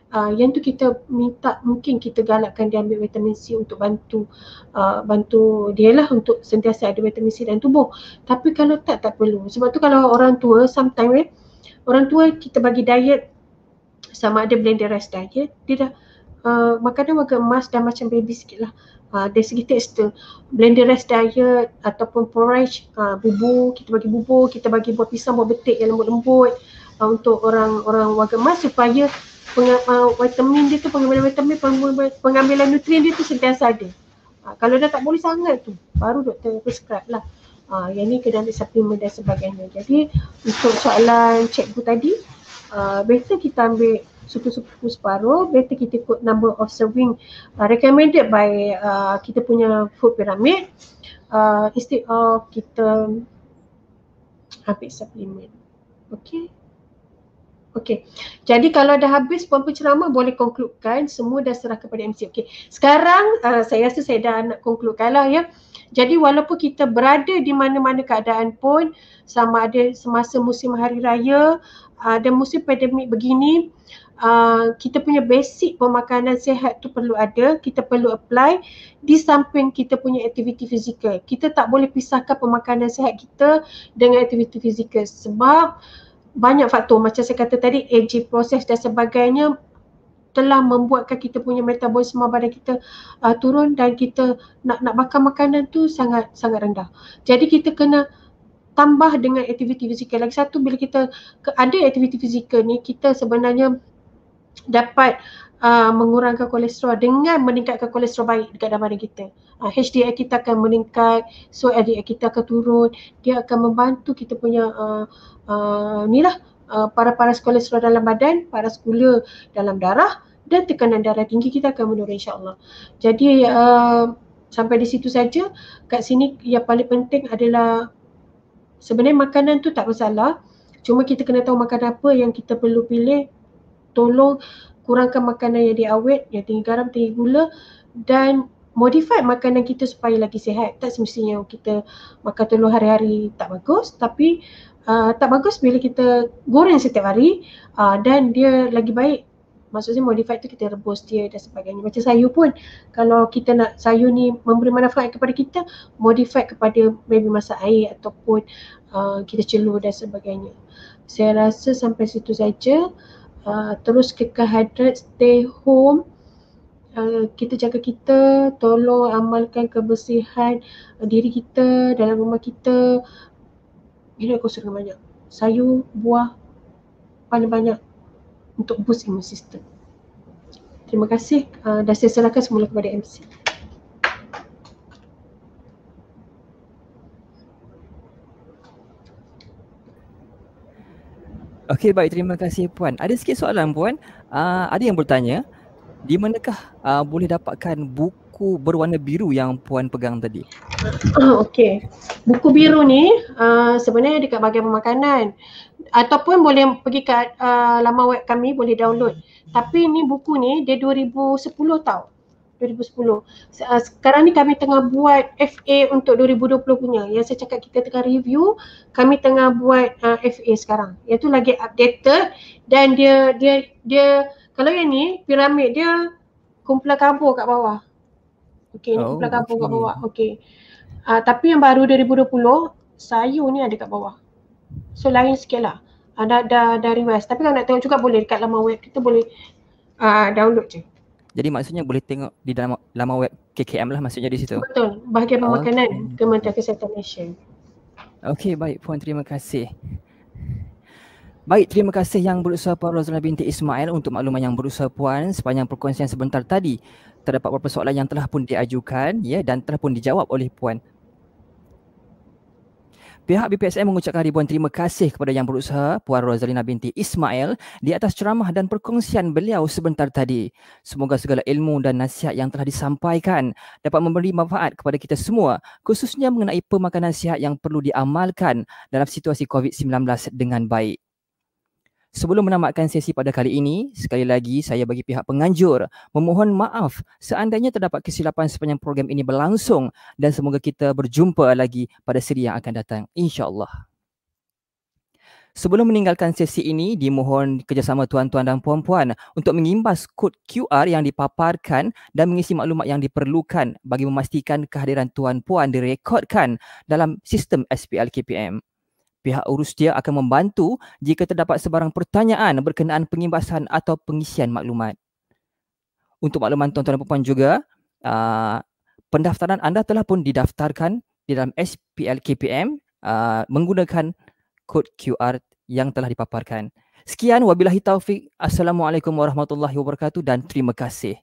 Yang tu kita minta, mungkin kita galakkan dia ambil vitamin C untuk bantu dia lah untuk sentiasa ada vitamin C dalam tubuh. Tapi kalau tak perlu. Sebab tu kalau orang tua, sometimes orang tua kita bagi diet, sama ada blended rice diet, dia dah makanan warga emas dan macam baby sikit lah. Dari segi tekstur, blended rice diet ataupun porridge, bubur, kita bagi buah pisang, buah betik yang lembut-lembut untuk orang warga emas supaya vitamin dia tu, pengambilan vitamin, pengambilan nutrien dia tu sentiasa ada. Kalau dah tak boleh sangat tu, baru doktor prescribe lah. Yang ni kena ambil suplemen dan sebagainya. Jadi untuk soalan cikgu tadi, better kita ambil suku-suku separuh, better kita ikut number of serving recommended by kita punya food pyramid, instead of kita ambil suplemen. Okey. Jadi kalau dah habis puan penceramah, boleh concludekan, semua dah serah kepada MC. Okey. Sekarang saya rasa saya dah nak concludekan lah ya. Jadi walaupun kita berada di mana-mana keadaan pun, sama ada semasa musim hari raya dan musim pandemik begini, kita punya basic pemakanan sihat tu perlu ada, kita perlu apply di samping kita punya aktiviti fizikal. Kita tak boleh pisahkan pemakanan sihat kita dengan aktiviti fizikal sebab banyak faktor, macam saya kata tadi, aging proses dan sebagainya telah membuatkan kita punya metabolisme badan kita turun dan kita nak bakar makanan tu sangat rendah. Jadi kita kena tambah dengan aktiviti fizikal. Lagi satu, bila kita ada aktiviti fizikal ni, kita sebenarnya dapat mengurangkan kolesterol dengan meningkatkan kolesterol baik dekat dalam badan kita. HDL kita akan meningkat, so LDL kita akan turun. Dia akan membantu kita punya paras kolesterol dalam badan, paras gula dalam darah dan tekanan darah tinggi kita akan menurun insya-Allah. Jadi sampai di situ saja. Kat sini yang paling penting adalah sebenarnya makanan tu tak bersalah. Cuma kita kena tahu makanan apa yang kita perlu pilih. Tolong kurangkan makanan yang diawet, yang tinggi garam, tinggi gula, dan modify makanan kita supaya lagi sihat. Tak semestinya kita makan telur hari-hari tak bagus, tapi tak bagus bila kita goreng setiap hari dan dia lagi baik Maksudnya modified tu kita rebus dia dan sebagainya. Macam sayur pun, kalau kita nak sayur ni memberi manfaat kepada kita, modified kepada maybe masak air ataupun kita celur dan sebagainya. Saya rasa sampai situ saja. Terus kekal hadrat, stay home. Kita jaga kita, tolong amalkan kebersihan diri kita, dalam rumah kita. Minum air kosong banyak. Sayur, buah, paling banyak untuk boost immune system. Terima kasih dan saya serahkan semula kepada MC. Okey, baik, terima kasih Puan. Ada sikit soalan Puan. Ada yang bertanya, di manakah boleh dapatkan buku berwarna biru yang Puan pegang tadi? Okey. Buku biru ni sebenarnya dekat bahagian pemakanan. Ataupun boleh pergi kat laman web kami, boleh download. Tapi ni buku ni dia 2010 tau. 2010. Sekarang ni kami tengah buat FA untuk 2020 punya. Yang saya cakap kita tengah review, kami tengah buat FA sekarang. Yang tu lagi updated dan dia kalau yang ni piramid dia kumpulan karbo kat bawah. Okey, ni kumpulan karbo kat bawah. Okey. Tapi yang baru 2020 sayur ni ada kat bawah. So lain sikit lah. Dah revise. Tapi kalau nak tengok juga boleh dekat laman web kita, boleh download je. Jadi maksudnya boleh tengok di dalam laman web KKM lah maksudnya di situ? Betul. Bahagian pemakanan Kementerian Kesihatan Malaysia. Okey, baik Puan, terima kasih. Baik, terima kasih Yang Berusaha Puan Rozalina binti Ismail untuk makluman yang berusaha Puan sepanjang perkongsian sebentar tadi. Terdapat beberapa soalan yang telah pun diajukan dan telah pun dijawab oleh Puan. Pihak BPSM mengucapkan ribuan terima kasih kepada Yang Berusaha Puan Rozalina binti Ismail di atas ceramah dan perkongsian beliau sebentar tadi. Semoga segala ilmu dan nasihat yang telah disampaikan dapat memberi manfaat kepada kita semua, khususnya mengenai pemakanan sihat yang perlu diamalkan dalam situasi COVID-19 dengan baik. Sebelum menamatkan sesi pada kali ini, sekali lagi saya bagi pihak penganjur memohon maaf seandainya terdapat kesilapan sepanjang program ini berlangsung dan semoga kita berjumpa lagi pada seri yang akan datang, insya-Allah. Sebelum meninggalkan sesi ini, dimohon kerjasama tuan-tuan dan puan-puan untuk mengimbas kod QR yang dipaparkan dan mengisi maklumat yang diperlukan bagi memastikan kehadiran tuan-puan direkodkan dalam sistem SPL KPM. Pihak urus dia akan membantu jika terdapat sebarang pertanyaan berkenaan pengimbasan atau pengisian maklumat. Untuk makluman tuan-tuan dan puan juga, pendaftaran anda telah pun didaftarkan di dalam SPL KPM menggunakan kod QR yang telah dipaparkan. Sekian, wabillahi taufik. Assalamualaikum warahmatullahi wabarakatuh dan terima kasih.